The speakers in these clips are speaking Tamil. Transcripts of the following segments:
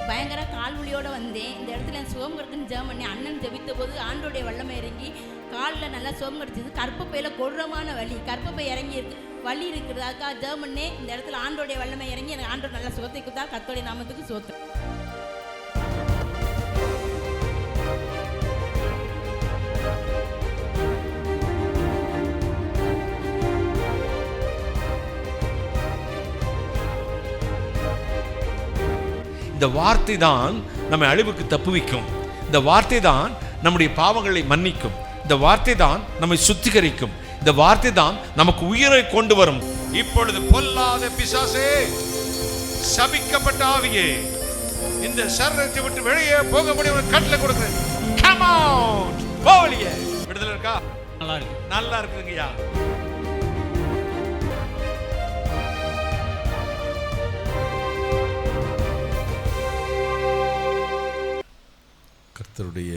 பயங்கர கால்வலியோடு வந்தேன். இந்த இடத்துல சுகம் கிடைக்குன்னு ஜெபம் பண்ணி அண்ணன் ஜெபித்த போது ஆண்டோடைய வல்லமை இறங்கி காலில் நல்லா சுகம் கிடைச்சது. கற்பப்பையில் கொடூரமான வலி, கற்பப்பை இறங்கி இருக்கு, வலி இருக்குது. அதுக்காக ஜெபம் பண்ணி இந்த இடத்துல ஆண்டோடைய வல்லமை இறங்கி எனக்கு ஆண்டோட நல்ல சுகத்தை கொடுத்தா. கர்த்தருடைய நாமத்துக்கு ஸ்தோத்திரம். இந்த வார்த்தை தான் நம்மை அழிவுக்கு தப்புவிக்கும். இந்த வார்த்தை தான் நம்முடைய பாவங்களை மன்னிக்கும். இந்த வார்த்தை தான் நம்மை சுத்திகரிக்கும். இந்த வார்த்தை தான் நமக்கு உயிரை கொண்டு வரும். இப்பொழுது பொல்லாத பிசாசே, சபிக்கப்பட்ட ஆவியே, இந்த சரீரத்தை விட்டு வெளியே போக முடியும் கட்டளை கொடுக்கிறேன். Come out. போலியே விடுதலை இருக்கா? நல்லா இருக்கு, நல்லா இருக்குங்கய்யா. கர்த்தருடைய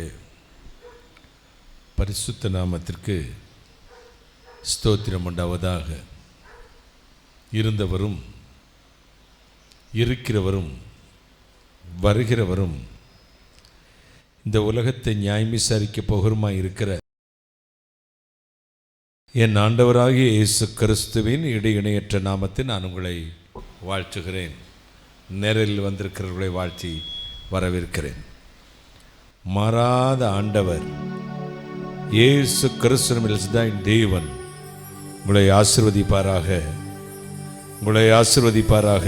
பரிசுத்த நாமத்திற்கு ஸ்தோத்திரம் உண்டாவதாக. இருந்தவரும் இருக்கிறவரும் வருகிறவரும் இந்த உலகத்தை நியாயம் விசாரிக்க போகிறமாய் இருக்கிற என் ஆண்டவராகிய இயேசு கிறிஸ்துவின் இணையற்ற நாமத்தில் நான் உங்களை வாழ்த்துகிறேன். நேரில் வந்திருக்கிறவர்களை வாழ்த்தி வரவேற்கிறேன். மாறாத ஆண்டவர் இயேசு கிறிஸ்துவின் தேவன் உங்களை ஆசீர்வதிப்பாராக, உங்களை ஆசீர்வதிப்பாராக,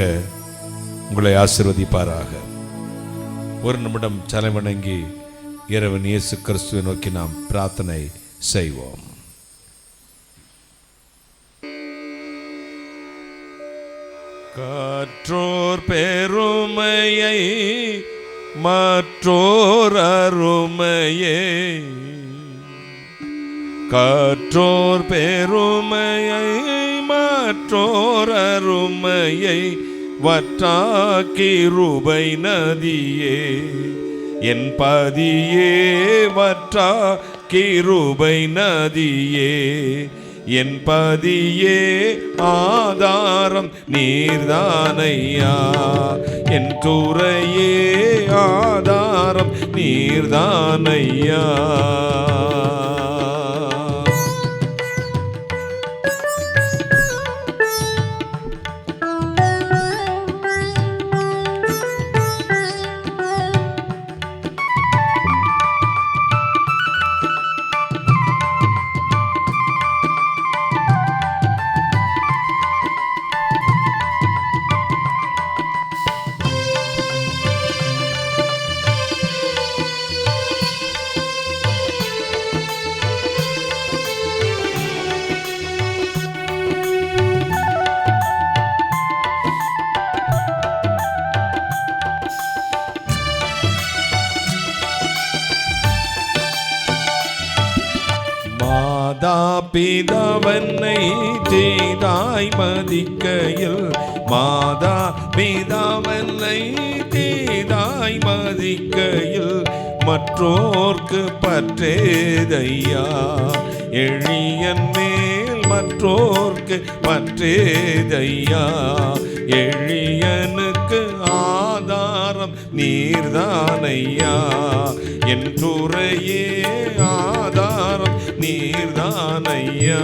உங்களை ஆசீர்வதிப்பாராக. ஒரு நிமிடம் தலைவணங்கி இறைவன் இயேசு கிறிஸ்துவை நோக்கி நாம் பிரார்த்தனை செய்வோம். கற்றோர் பெருமையை மற்றோர் அருமையே, கற்றோர் பெருமையை மற்றோர் அருமையை வற்றாக்கிருபை நதியே, என் பதியே வற்றாக்கிருபை நதியே, என் பதியே ஆதாரம் நீர்தானையா, என் துறையே ஆதாரம் நீர்தானையா. பிதாவன்னை தீதாய் மதிக்கையில், மாதா பிதாவன்னை தீதாய் மதிக்கையில் மற்றோர்க்கு பற்றேதையா, எளியன் மேல் மற்றோர்க்கு பற்றேதையா, எளியனுக்கு ஆதாரம் நீர்தானையா, என் துறையே ஆதாரம் நீர்தானையா.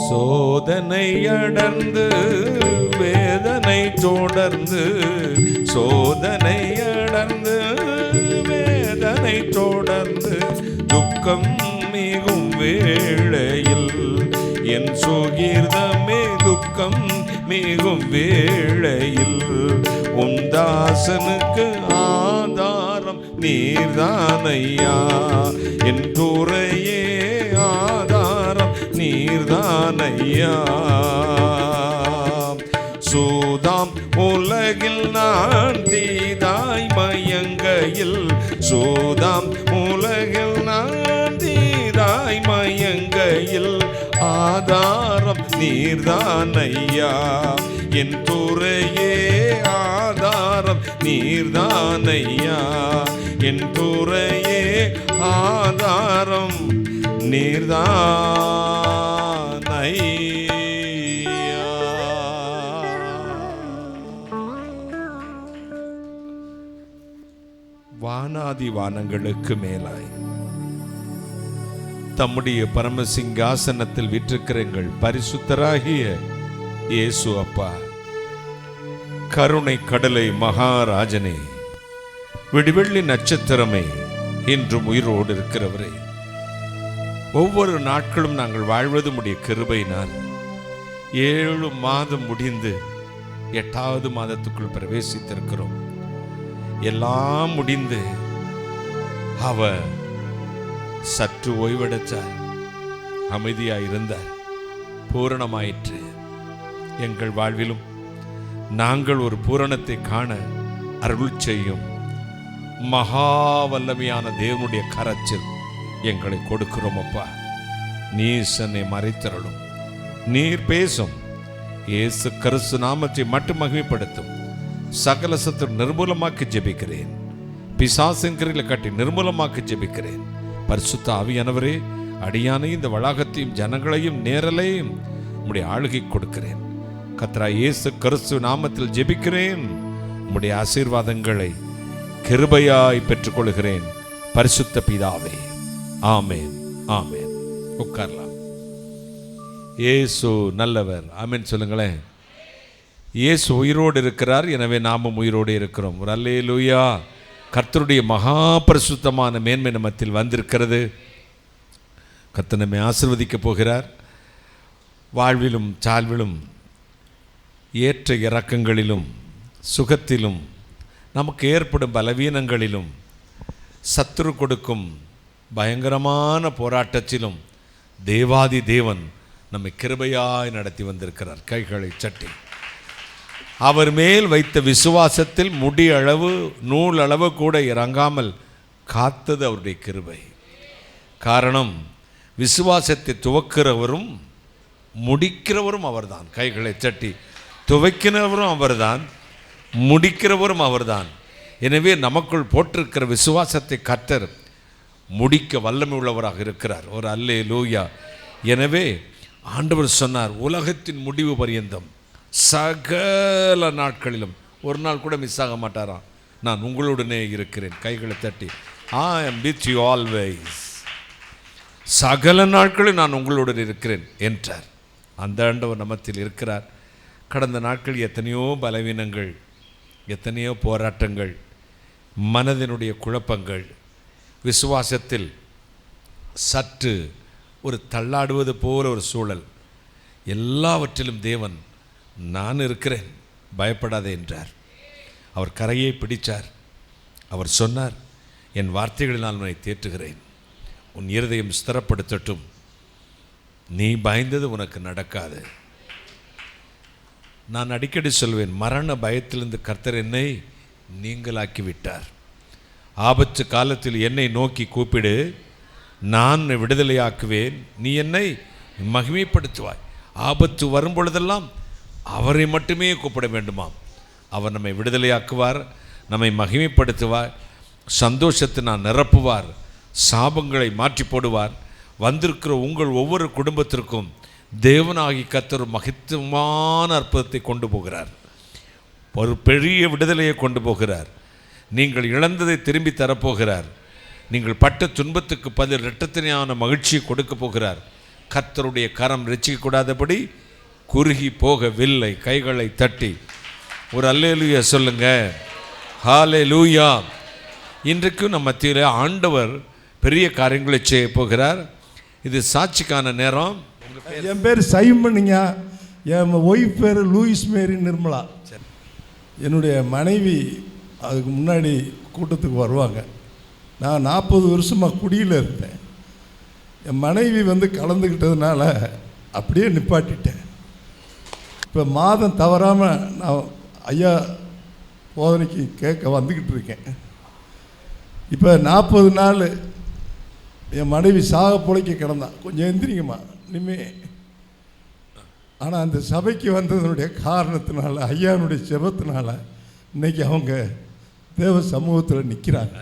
சோதனை அடர்ந்து வேதனை தொடர்ந்து, சோதனை அடர்ந்து வேதனை தொடர்ந்து, துக்கம் மிகும் வேளையில் என் சுகீர்தமே துக்கம் மிகும் வேளையில் உம் தாசனுக்கு ஆதாரம் நீர்தானையா. என் துறையே ஆதாரம் நீர்தானையா. சூதாம் உலகில் நான் தீதாய் மயங்கையில், சூதாம் உலகில் நான் தீதாய் மயங்கையில் ஆதாரம் நீர்தானையா. என் துறையே ஆதாரம் நீர்தானையா. என் துறையே ஆதாரம் நீர்தானையா. வானாதி வானங்களுக்கு மேலாய் தம்முடைய பரமசிங்காசனத்தில் விற்றிருக்கிற எங்கள் பரிசுத்தராகிய இயேசு அப்பா, கருணை கடலை மகாராஜனே, விடிவெள்ளி நட்சத்திரமே, இன்றும் உயிரோடு இருக்கிறவரே, ஒவ்வொரு நாட்களும் நாங்கள் வாழ்வது உம்முடைய கிருபையினால் 7 மாதம் முடிந்து 8வது மாதத்துக்குள் பிரவேசித்திருக்கிறோம். எல்லாம் முடிந்து அவர் சற்று ஓய்வெடுத்தார், அமைதியாயிருந்தார், பூரணமாயிற்று. எங்கள் வாழ்விலும் நாங்கள் ஒரு பூரணத்தை காண அருள் செய்யும். மகா வல்லமையான தேவனுடைய கரத்தில் எங்களை கொடுக்கிறோம் அப்பா. நீசனை மறைத்தருளும், நீர் பேசும். இயேசு கிறிஸ்து நாமத்தை மட்டும் மகிமைப்படுத்தும். சகல சத்துரு நிர்மூலமாக்கி ஜெபிக்கிறேன். பிசாசின் கிரியில கட்டி நிர்மூலமாக்கி ஜெபிக்கிறேன். பரிசுத்த ஆவியானவரே, அடியானை இந்த வளாகத்தையும் ஜனங்களையும் நேரலையும் உம்முடைய ஆளுகை கொடுக்கிறேன். கர்த்தராகிய இயேசு கிறிஸ்து நாமத்தில் ஜெபிக்கிறேன். உம்முடைய ஆசீர்வாதங்களை கிருபையாய் பெற்றுக்கொள்கிறேன் பரிசுத்த பிதாவே. ஆமேன், ஆமேன். உட்காரலாம். இயேசு நல்லவர். ஆமேன் சொல்லுங்களேன். இயேசு உயிரோடு இருக்கிறார், எனவே நாமும் உயிரோடு இருக்கிறோம். ஒரு அல்லேலூயா. கர்த்தருடைய மகா பரிசுத்தமான மேன்மை நமத்தில் வந்திருக்கிறது. கர்த்தர் நம்மை ஆசீர்வதிக்கப் போகிறார். வாழ்விலும் சால்விலும் ஏற்ற இறக்கங்களிலும் சுகத்திலும் நமக்கு ஏற்படும் பலவீனங்களிலும் சத்துரு கொடுக்கும் பயங்கரமான போராட்டத்திலும் தேவாதி தேவன் நம்மை கிருபையாய் நடத்தி வந்திருக்கிறார். கைகளை சட்டி அவர் மேல் வைத்த விசுவாசத்தில் முடி அளவு நூல் அளவு கூட இறங்காமல் காத்தது அவருடைய கிருபை. காரணம், விசுவாசத்தை துவக்கிறவரும் முடிக்கிறவரும் அவர்தான். கைகளை சட்டி துவைக்கிறவரும் அவர்தான், முடிக்கிறவரும் அவர்தான். எனவே நமக்குள் போட்டிருக்கிற விசுவாசத்தை கர்த்தர் முடிக்க வல்லமை உள்ளவராக இருக்கிறார். ஒரு அல்லேலூயா. எனவே ஆண்டவர் சொன்னார், உலகத்தின் முடிவு பரியந்தம் சகல நாட்களிலும் ஒரு நாள் கூட மிஸ் ஆக மாட்டாராம். நான் உங்களுடனே இருக்கிறேன். கைகளை தட்டி I am with you always. சகல நாட்களில் நான் உங்களுடன் இருக்கிறேன் என்றார். அந்த ஆண்டவர் நமத்தில் இருக்கிறார். கடந்த நாட்கள் எத்தனையோ பலவீனங்கள், எத்தனையோ போராட்டங்கள், மனதினுடைய குழப்பங்கள், விசுவாசத்தில் சற்று ஒரு தள்ளாடுவது போல ஒரு சூழல், எல்லாவற்றிலும் தேவன் நான் இருக்கிறேன், பயப்படாதே என்றார். அவர் கரையை பிடித்தார். அவர் சொன்னார், என் வார்த்தைகளினால் உன்னை தேற்றுகிறேன், உன் இருதயம் ஸ்திரப்படுத்தட்டும், நீ பயந்தது உனக்கு நடக்காது. நான் அடிக்கடி சொல்வேன், மரண பயத்திலிருந்து கர்த்தர் என்னை நீங்களாக்கி விட்டார். ஆபத்து காலத்தில் என்னை நோக்கி கூப்பிடு, நான் விடுதலையாக்குவேன், நீ என்னை மகிமைப்படுத்துவாய். ஆபத்து வரும் பொழுதெல்லாம் அவரை மட்டுமே கூப்பிட வேண்டுமாம். அவர் நம்மை விடுதலையாக்குவார், நம்மை மகிமைப்படுத்துவார், சந்தோஷத்தை நான் நிரப்புவார், சாபங்களை மாற்றி போடுவார். வந்திருக்கிற உங்கள் ஒவ்வொரு குடும்பத்திற்கும் தேவனாகி கர்த்தர் மகித்துவமான அற்புதத்தை கொண்டு போகிறார். ஒரு பெரிய விடுதலையை கொண்டு போகிறார். நீங்கள் இழந்ததை திரும்பி தரப்போகிறார். நீங்கள் பட்ட துன்பத்துக்கு பதில் இரட்டத்தனையான மகிழ்ச்சியை கொடுக்க போகிறார். கர்த்தருடைய கரம் ரட்சிக்கக்கூடாதபடி குறுகி போகவில்லை. கைகளை தட்டி ஒரு அல்லேலூயா சொல்லுங்க. ஹல்லேலூயா. இன்றைக்கும் நம்ம மத்தியில் ஆண்டவர் பெரிய காரியங்களை செய்ய போகிறார். இது சாட்சிக்கான நேரம். என் பேர் சைமனுங்க. என் ஒய்ஃப் பேர் லூயிஸ் மேரி நிர்மலா. என்னுடைய மனைவி அதுக்கு முன்னாடி கூட்டத்துக்கு வருவாங்க. நான் 40 வருஷமாக குடியில் இருந்தேன். என் மனைவி கலந்துக்கிட்டதுனால அப்படியே நிப்பாட்டிட்டேன். இப்போ மாதம் தவறாமல் நான் ஐயா போதனைக்கு கேட்க வந்துக்கிட்டு இருக்கேன். இப்போ 40 நாள் என் மனைவி சாக பிழைக்க கிடந்தான். கொஞ்சம் எந்திரிங்கம்மா இனிமே. ஆனால் அந்த சபைக்கு வந்ததனுடைய காரணத்தினால, ஐயானுடைய செபத்தினால இன்னைக்கு அவங்க தேவ சமூகத்தில் நிற்கிறாங்க.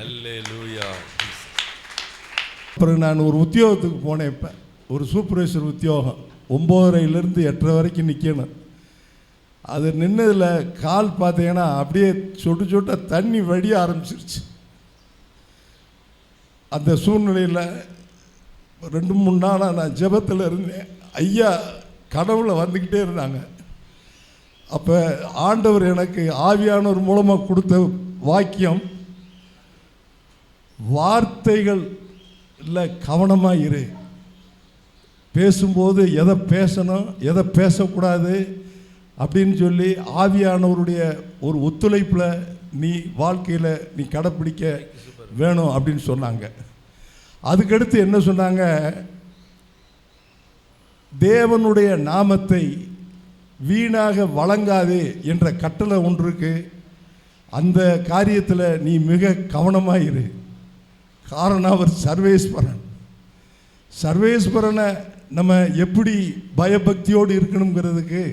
அப்புறம் நான் ஒரு உத்தியோகத்துக்கு போனேன். இப்போ ஒரு சூப்பர்வைசர் உத்தியோகம் 9:30லேருந்து 8:30 வரைக்கும் நிற்கணும். அது நின்னதில் கால் பார்த்தீங்கன்னா அப்படியே சொட்டு சொட்டாக தண்ணி வடிய ஆரம்பிச்சிருச்சு. அந்த சூழ்நிலையில் 2-3 நாளாக நான் ஜெபத்தில் இருந்தேன். ஐயா கனவுல வந்துக்கிட்டே இருந்தாங்க. அப்போ ஆண்டவர் எனக்கு ஆவியானவர் மூலமாக கொடுத்த வாக்கியம், வார்த்தைகள் இல்லை கவனமாக இரு, பேசும்போது எதை பேசணும் எதை பேசக்கூடாது அப்படின்னு சொல்லி ஆவியானவருடைய ஒரு ஒத்துழைப்பில் நீ வாழ்க்கையில் நீ கடைப்பிடிக்க வேணும் அப்படின்னு சொன்னாங்க. அதுக்கடுத்து என்ன சொன்னாங்க, தேவனுடைய நாமத்தை வீணாக வழங்காதே என்ற கட்டளை ஒன்று இருக்கு. அந்த காரியத்தில் நீ மிக கவனமாக இரு. காரணம் அவர் சர்வேஸ்வரனை நம்ம எப்படி பயபக்தியோடு இருக்கணுங்கிறதுக்கு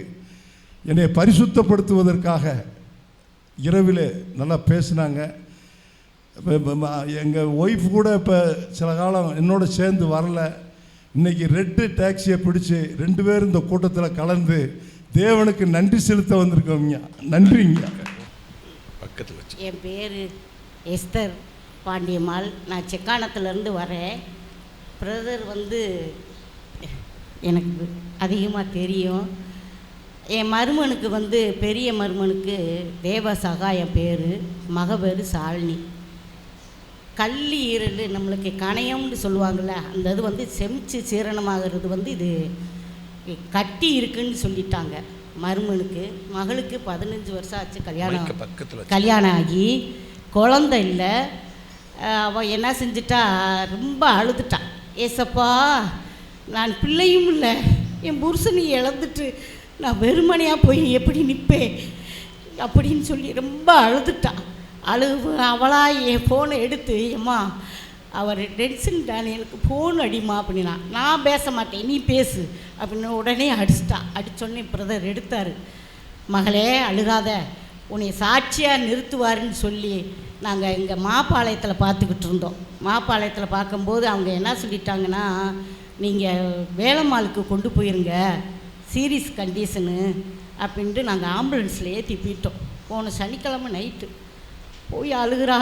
என்னை பரிசுத்தப்படுத்துவதற்காக இரவில் நல்லா பேசினாங்க. எங்கள் ஒய்ஃப் கூட இப்போ சில காலம் என்னோட சேர்ந்து வரல. இன்றைக்கி ரெட்டு டாக்ஸியை பிடிச்சி 2 பேரும் இந்த கூட்டத்தில் கலந்து தேவனுக்கு நன்றி செலுத்த வந்திருக்கோங்க. நன்றிங்க. பக்கத்தில் வச்சு. என் பேர் எஸ்தர் பாண்டியம்மாள். நான் செக்கானத்துலேருந்து வரேன். பிரதர் எனக்கு அதிகமாக தெரியும். என் மருமனுக்கு பெரிய மருமனுக்கு தேவ சகாயம் பேர், மக பேர் சாலினி. கள்ளி ஈரல் நம்மளுக்கு கணையம்னு சொல்லுவாங்கள்ல, அந்த இது செமிச்சு சீரணமாகிறது இது கட்டி இருக்குன்னு சொல்லிட்டாங்க மருமனுக்கு. மகளுக்கு 15 வருஷம் ஆச்சு கல்யாணம் ஆகி, குழந்தை இல்லை. அவள் என்ன செஞ்சிட்டா, ரொம்ப அழுதுட்டான். ஏசப்பா, நான் பிள்ளையும் இல்லை, என் புருஷனை இழந்துட்டு நான் வெறுமனையாக போய் எப்படி நிற்பேன் அப்படின்னு சொல்லி ரொம்ப அழுதுட்டான். அவளாக என் ஃபோனை எடுத்து, அம்மா அவர் டென்ஷன் டேனியலுக்கு ஃபோன் அடிமா அப்படின்னா, நான் பேச மாட்டேன் நீ பேசு அப்படின்னு உடனே அடிச்சிட்டான். அடித்தோடனே பிரதர் எடுத்தார். மகளே அழுகாத, உன்னை சாட்சியாக நிறுத்துவாருன்னு சொல்லி நாங்கள் இங்கே மாப்பாளையத்தில் பார்த்துக்கிட்டு இருந்தோம். மாப்பாளையத்தில் பார்க்கும்போது அவங்க என்ன சொல்லிட்டாங்கன்னா, நீங்கள் வேலம்மாளுக்கு கொண்டு போயிருங்க, சீரியஸ் கண்டிஷனு அப்படின்ட்டு நாங்கள் ஆம்புலன்ஸில் ஏற்றி போயிட்டோம். போன சனிக்கிழமை நைட்டு போய் அழுகிறா.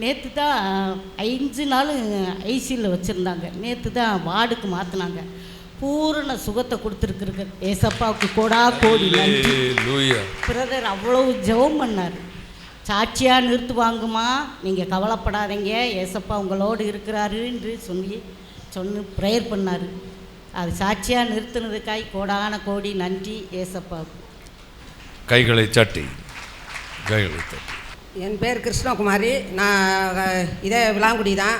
நேற்று தான் 5 நாள் ஐசியில் வச்சுருந்தாங்க. நேற்று தான் வார்டுக்கு மாற்றினாங்க. பூரண சுகத்தை கொடுத்துருக்குற ஏசப்பாவுக்கு கோடி நன்றி. பிரதர் அவ்வளவு ஜெபம் பண்ணார். சாட்சியாக நிறுத்துவாங்கம்மா, நீங்கள் கவலைப்படாதீங்க, ஏசப்பா உங்களோடு இருக்கிறாருன்னு சொன்னு ப்ரேயர் பண்ணார். அது சாட்சியாக நிறுத்தினதுக்காய் கோடி நன்றி ஏசப்பாவுக்கு. கைகளை தட்டி. என் பேர் கிருஷ்ணகுமாரி. நான் இதே விளாங்குடி தான்.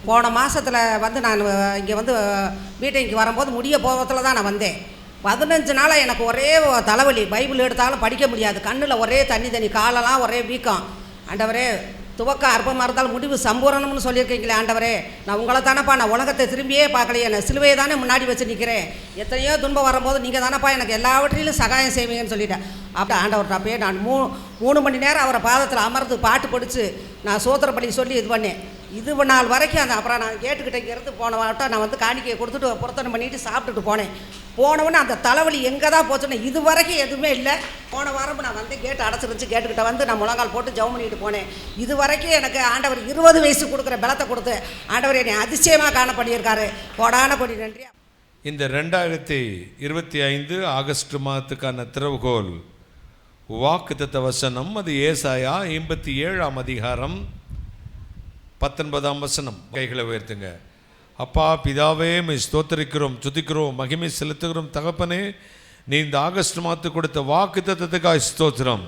போன மாதத்தில் நான் இங்கே மீட்டிங்க்கு வரும்போது முடிய போகத்தில் தான் நான் வந்தேன். 15 நாளாக எனக்கு ஒரே தலைவலி. பைபிள் எடுத்தாலும் படிக்க முடியாது. கண்ணில் ஒரே தண்ணி, காலெல்லாம் ஒரே வீக்கம். ஆண்டவரே, துவக்கம் அற்பமாக இருந்தாலும் முடிவு சம்பூரணம்னு சொல்லியிருக்கீங்களே ஆண்டவரே, நான் உங்களை தானப்பா, நான் உலகத்தை திரும்பியே பார்க்கலையே, நான் சிலுவையை தானே முன்னாடி வச்சு நிற்கிறேன். எத்தனையோ துன்பம் வரும்போது நீங்கள் தானப்பா எனக்கு எல்லாவற்றிலும் சகாயம் செய்வீங்கன்னு சொல்லிட்டேன். அப்போ ஆண்டவர்கிட்ட அப்பயே நான் 3 மணி நேரம் அவரை பாதத்தில் அமர்ந்து பாட்டு படித்து நான் சோத்திரப்பள்ளி சொல்லி இது பண்ணேன். இது நாள் வரைக்கும் அப்புறம் நான் கேட்டுக்கிட்ட இங்கேருந்து போன வாட்டம் நான் காணிக்கையை கொடுத்துட்டு பொருத்தனை பண்ணிவிட்டு சாப்பிட்டுட்டு போனேன். போனவொன்னே அந்த தலைவலி எங்கே தான் போச்சுன்னு இது வரைக்கும் எதுவுமே இல்லை. போன வாரம் நான் கேட்டு அடைச்சிருந்துச்சு. கேட்டுக்கிட்ட நான் முழங்கால் போட்டு ஜெபம் பண்ணிட்டு போனேன். இது வரைக்கும் எனக்கு ஆண்டவர் 20 வயசு கொடுக்குற பலத்தை கொடுத்து ஆண்டவர் என்னை அதிசயமாக காண பண்ணியிருக்காரு. கோடி நன்றி. இந்த 2025 ஆகஸ்ட் மாதத்துக்கான திறவுகோல் வாக்குத்தத்த வசனம், அது ஏசாயா 87 அதிகாரம் 19 வசனம். கைகளை உயர்த்துங்க. அப்பா பிதாவே மை ஸ்தோத்திரிக்கிறோம், துதிக்கிறோம், மகிமை செலுத்துகிறோம். தகப்பனே, நீ இந்த ஆகஸ்ட் மாதத்து கொடுத்த வாக்குத்தத்தத்துக்காய் ஸ்தோத்திரம்.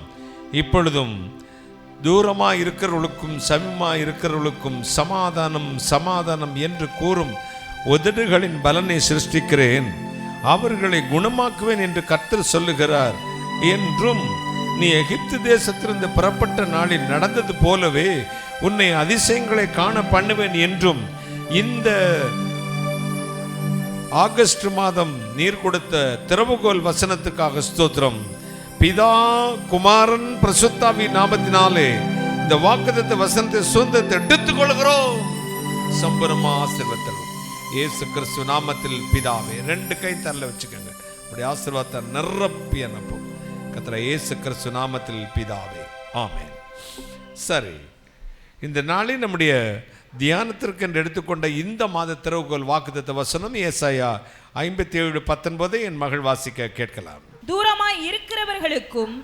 இப்பொழுதும் தூரமாக இருக்கிறவர்களுக்கும் சமீபமாக இருக்கிறவர்களுக்கும் சமாதானம் சமாதானம் என்று கூறும் உதடுகளின் பலனை சிருஷ்டிக்கிறேன், அவர்களை குணமாக்குவேன் என்று கர்த்தர் சொல்லுகிறார் என்றும், நீ எகிப்து தேசத்திலிருந்து புறப்பட்ட நாளில் நடந்தது போலவே உன்னை அதிசயங்களை காண பண்ணுவேன் என்றும் இந்த ஆகஸ்ட் மாதம் நீர் கொடுத்த திறவுகோல் வசனத்துக்காக ஸ்தோத்திரம். பிதா குமாரன் பரிசுத்தாவி நாமத்தினாலே இந்த வாக்குத்தத்த வசனத்தை சுதந்திரத்தை எடுத்துக் கொள்கிறோம். சம்பரமா ஆசீர்வாதம் இயேசு கிறிஸ்து நாமத்தில் பிதாவே. 2 கை தரல வச்சுக்கோங்க, அப்படி ஆசீர்வாதத்தை நிரப்பி அனுப்பும். கர்த்தர் இயேசு கிறிஸ்து நாமத்தில் பிதாவே, ஆமென். சரி, இந்த நாளில் நம்முடைய தியானத்திற்கு என்று எடுத்துக்கொண்ட இந்த மாத திறவுகோல் வாக்குத்தத்த வசனம் ஏசாயா 57:19 என் மகள் வாசிக்க கேட்கலாம். தூரமாய் இருக்கிறவர்களுக்கும்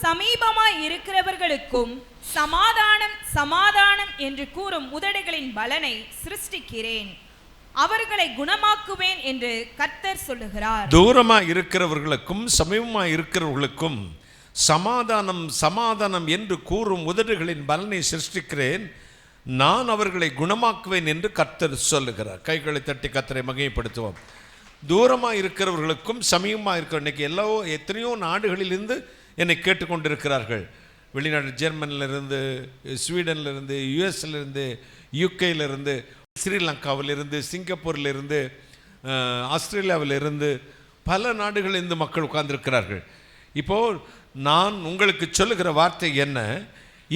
சமீபமாய் இருக்கிறவர்களுக்கும் சமாதானம் சமாதானம் என்று கூறும் உதடுகளின் பலனை சிருஷ்டிக்கிறேன், அவர்களை குணமாக்குவேன் என்று கர்த்தர் சொல்லுகிறார். தூரமாய் இருக்கிறவர்களுக்கும் சமீபமாய் இருக்கிறவர்களுக்கும் சமாதானம் சமாதானம் என்று கூறும் உதடுகளின் பலனை சிருஷ்டிக்கிறேன், நான் அவர்களை குணமாக்குவேன் என்று கர்த்தர் சொல்லுகிறார். கைகளை தட்டி கர்த்தரை மகிமைப்படுத்துவோம். தூரமாக இருக்கிறவர்களுக்கும் சமீபமாக இருக்கிற, இன்றைக்கி எத்தனையோ நாடுகளிலிருந்து என்னை கேட்டுக்கொண்டிருக்கிறார்கள். வெளிநாடு, ஜெர்மனிலிருந்து, ஸ்வீடனிலிருந்து, யுஎஸ்லேருந்து, யூகேயிலிருந்து, ஸ்ரீலங்காவிலிருந்து, சிங்கப்பூரிலிருந்து, ஆஸ்திரேலியாவிலிருந்து, பல நாடுகளிலிருந்து மக்கள் உட்கார்ந்திருக்கிறார்கள். இப்போது நான் உங்களுக்கு சொல்லுகிற வார்த்தை என்ன?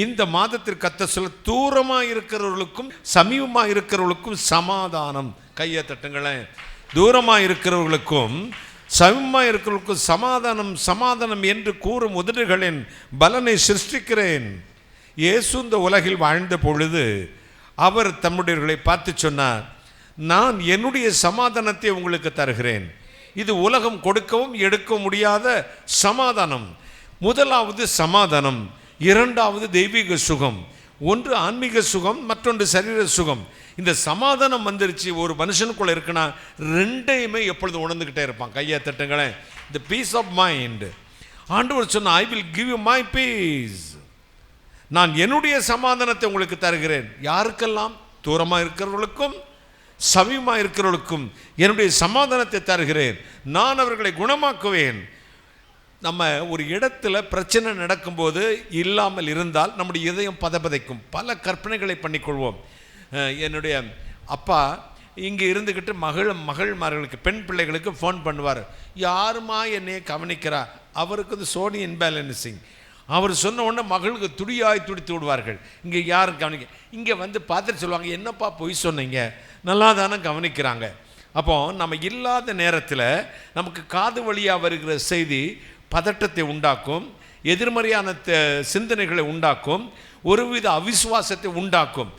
இந்த மாதத்திற்கு கர்த்தர் சொல்ல, தூரமாக இருக்கிறவர்களுக்கும் சமீபமாக இருக்கிறவர்களுக்கும் சமாதானம். கையை தட்டுங்களேன். தூரமாக இருக்கிறவர்களுக்கும் சமீபமாக இருக்கிறவர்களுக்கும் சமாதானம் சமாதானம் என்று கூறும் உதடுகளின் பலனை சிருஷ்டிக்கிறேன். இயேசு இந்த உலகில் வாழ்ந்த பொழுது அவர் தம்முடையவர்களை பார்த்து சொன்னார், நான் என்னுடைய சமாதானத்தை உங்களுக்கு தருகிறேன். இது உலகம் கொடுக்கவும் எடுக்கவும் முடியாத சமாதானம். முதலாவது சமாதானம், இரண்டாவது தெய்வீக சுகம். ஒன்று ஆன்மீக சுகம், மற்றொன்று சரீர சுகம். இந்த சமாதானம் வந்துருச்சு ஒரு மனுஷனுக்குள்ள இருக்குன்னா ரெண்டையுமே எப்பொழுதும் உணர்ந்துக்கிட்டே இருப்பான். கையை தட்டுங்களேன். இந்த பீஸ் ஆஃப் மைண்ட். ஆண்டவர் சொன்ன, I will give you my peace. நான் என்னுடைய சமாதானத்தை உங்களுக்கு தருகிறேன். யாருக்கெல்லாம்? தூரமாக இருக்கிறவர்களுக்கும் சமீபமாக இருக்கிறவர்களுக்கும் என்னுடைய சமாதானத்தை தருகிறேன், நான் அவர்களை குணமாக்குவேன். நம்ம ஒரு இடத்துல பிரச்சனை நடக்கும்போது இல்லாமல் இருந்தால் நம்முடைய இதயம் பதபதைக்கும். பல கற்பனைகளை பண்ணிக்கொள்வோம். என்னுடைய அப்பா இங்கே இருந்துக்கிட்டு மகள்மார்களுக்கு, பெண் பிள்ளைகளுக்கு ஃபோன் பண்ணுவார். யாருமா என்னைய கவனிக்கிறா? அவருக்கு வந்து சோனி இன்பேலன்சிங். அவர் சொன்ன உடனே மகளுக்கு துடியாய் துடித்து விடுவார்கள். இங்கே யாரும் கவனிக்க, இங்கே வந்து பார்த்துட்டு சொல்லுவாங்க, என்னப்பா பொய் சொன்னீங்க, நல்லா தானே கவனிக்கிறாங்க. அப்போ நம்ம இல்லாத நேரத்தில் நமக்கு காது வழியாக வருகிற செய்தி பதட்டத்தை உண்டாக்கும், எதிர்மறையான சிந்தனைகளை உண்டாக்கும், ஒருவித அவிசுவாசத்தை உண்டாக்கும்.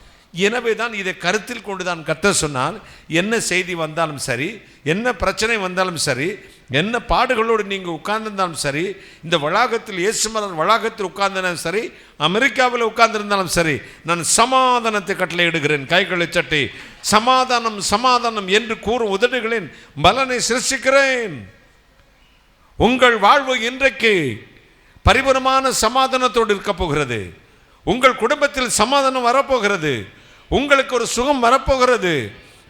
எனவே தான் இதை கருத்தில் கொண்டு தான் கர்த்தர் சொன்னால், என்ன செய்தி வந்தாலும் சரி, என்ன பிரச்சனை வந்தாலும் சரி, என்ன பாடுகளோடு நீங்கள் உட்கார்ந்திருந்தாலும் சரி, இந்த வளாகத்தில் இயேசுமரன் வளாகத்தில் உட்கார்ந்தாலும் சரி, அமெரிக்காவில் உட்கார்ந்திருந்தாலும் சரி, நான் சமாதானத்தை கட்டளையிடுகிறேன். கைகளை தட்டி சமாதானம் சமாதானம் என்று கூறும் உதடுகளின் பலனை சிருஷ்டிக்கிறேன். உங்கள் வாழ்வு இன்றைக்கு பரிபூரணமான சமாதானத்தோடு இருக்க போகிறது. உங்கள் குடும்பத்தில் சமாதானம் வரப்போகிறது. உங்களுக்கு ஒரு சுகம் வரப்போகிறது.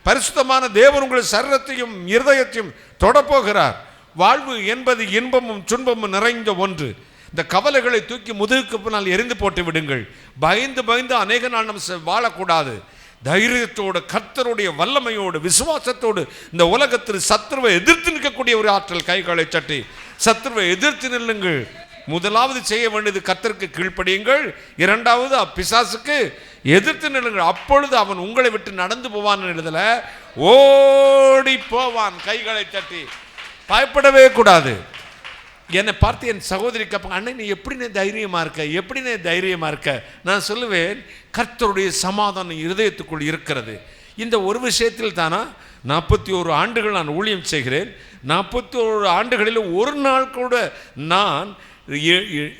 பரிசுத்தமான தேவன் உங்கள் சரீரத்தையும் இருதயத்தையும் தொடப்போகிறார். வாழ்வு என்பது இன்பமும் துன்பமும் நிறைந்த ஒன்று. இந்த கவலைகளை தூக்கி முதுகுக்கு பின்னால் எரிந்து போட்டு விடுங்கள். பயந்து பயந்து அநேக நாள் நம்ம வாழக்கூடாது. தைரியத்தோடு, கர்த்தருடைய வல்லமையோடு, விசுவாசத்தோடு இந்த உலகத்தில் சத்துருவை எதிர்த்து நிற்கக்கூடிய ஒரு ஆற்றல். கைகளை தட்டி சத்துருவை எதிர்த்து நில்லுங்கள். முதலாவது செய்ய வேண்டியது கர்த்தருக்கு கீழ்ப்படியுங்கள். இரண்டாவது பிசாசுக்கு எதிர்த்து நில்லுங்கள். அப்பொழுது அவன் உங்களை விட்டு நடந்து போவான் எழுதல, ஓடி போவான். கைகளை தட்டி பயப்படவே கூடாது. என்னை பார்த்து என் சகோதரி கேட்பாங்க, அண்ணன் நீ எப்படினே தைரியமாக இருக்க, எப்படினே தைரியமாக இருக்க? நான் சொல்லுவேன், கர்த்தருடைய சமாதானம் இருதயத்துக்குள் இருக்கிறது. இந்த ஒரு விஷயத்தில் தானா 41 ஆண்டுகள் நான் ஊழியம் செய்கிறேன். 41 ஆண்டுகளில் ஒரு நாள் கூட நான்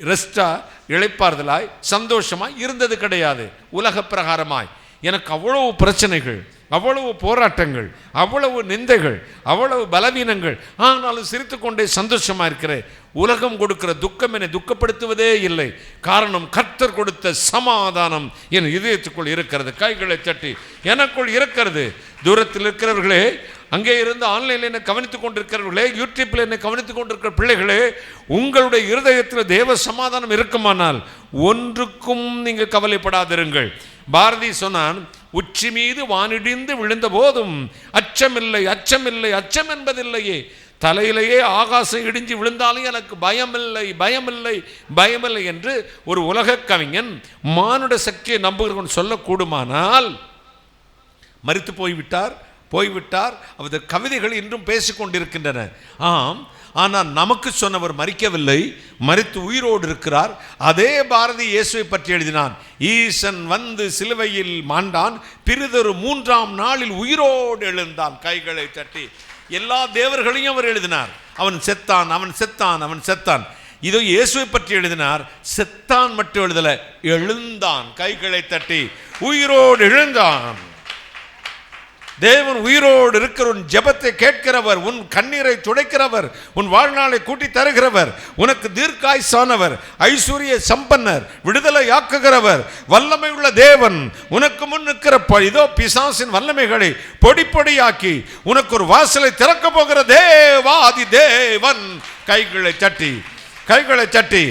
ரெஸ்டாக, இளைப்பாறுதலாய், சந்தோஷமாய் இருந்தது கிடையாது. உலக பிரகாரமாய் எனக்கு அவ்வளவு பிரச்சனைகள், அவ்வளவு போராட்டங்கள், அவ்வளவு நிந்தைகள், அவ்வளவு பலவீனங்கள், ஆனாலும் சிரித்து கொண்டே சந்தோஷமாக இருக்கிறேன். உலகம் கொடுக்கிற துக்கம் என்னை துக்கப்படுத்துவதே இல்லை. காரணம், கர்த்தர் கொடுத்த சமாதானம் என் இதயத்துக்குள் இருக்கிறது. கைகளை தட்டி எனக்குள் இருக்கிறது. தூரத்தில் இருக்கிறவர்களே, அங்கே இருந்து ஆன்லைனில் என்னை கவனித்துக் கொண்டிருக்கிறவர்களே, யூடியூப்பில் என்னை கவனித்துக் கொண்டிருக்கிற பிள்ளைகளே, உங்களுடைய இருதயத்தில் தேவ சமாதானம் இருக்குமானால் ஒன்றுக்கும் நீங்கள் கவலைப்படாதிருங்கள். பாரதி சொன்னான், உச்சி மீது வானிடிந்து விழுந்த போதும் அச்சமில்லை, அச்சமில்லை, அச்சம் என்பதில்லையே. தலையிலேயே ஆகாசம் இடிஞ்சு விழுந்தாலும் எனக்கு பயமில்லை, பயமில்லை, பயமில்லை என்று ஒரு உலக கவிஞன் மானுட சக்தியை நம்புகிறவன் சொல்லக்கூடுமானால் மரித்து போய்விட்டார். அவரது கவிதைகள் இன்றும் பேசிக்கொண்டிருக்கின்றன. ஆம், ஆனால் நமக்கு சொன்னவர் மரிக்கவில்லை, மரித்து உயிரோடு இருக்கிறார். அதே பாரதி இயேசுவை பற்றி எழுதினான். ஈசன் வந்து சிலுவையில் மாண்டான், பிறிதொரு 3ஆம் நாளில் உயிரோடு எழுந்தான். கைகளை தட்டி எல்லா தேவர்களையும் அவர் எழுதினார். அவன் செத்தான், அவன் செத்தான், அவன் செத்தான். இதோ இயேசுவை பற்றி எழுதினார். செத்தான் மட்டும் எழுதல, எழுந்தான். கைகளை தட்டி உயிரோடு எழுந்தான். தேவன் உயிரோடு இருக்கிற உன் ஜெபத்தை கேட்கிறவர், உன் கண்ணீரை துடைக்கிறவர், உன் வாழ்நாளை கூட்டி தருகிறவர், உனக்கு தீர்க்காயுசானவர், ஐஸ்வர்ய சம்பன்னர், விடுதலை ஆக்குகிறவர், வல்லமை உள்ள தேவன். உனக்கு முன் நிற்கிற இதோ பிசாசின் வல்லமைகளை பொடி பொடியாக்கி உனக்கு ஒரு வாசலை திறக்க போகிற தேவாதி தேவன். கைகளை தட்டி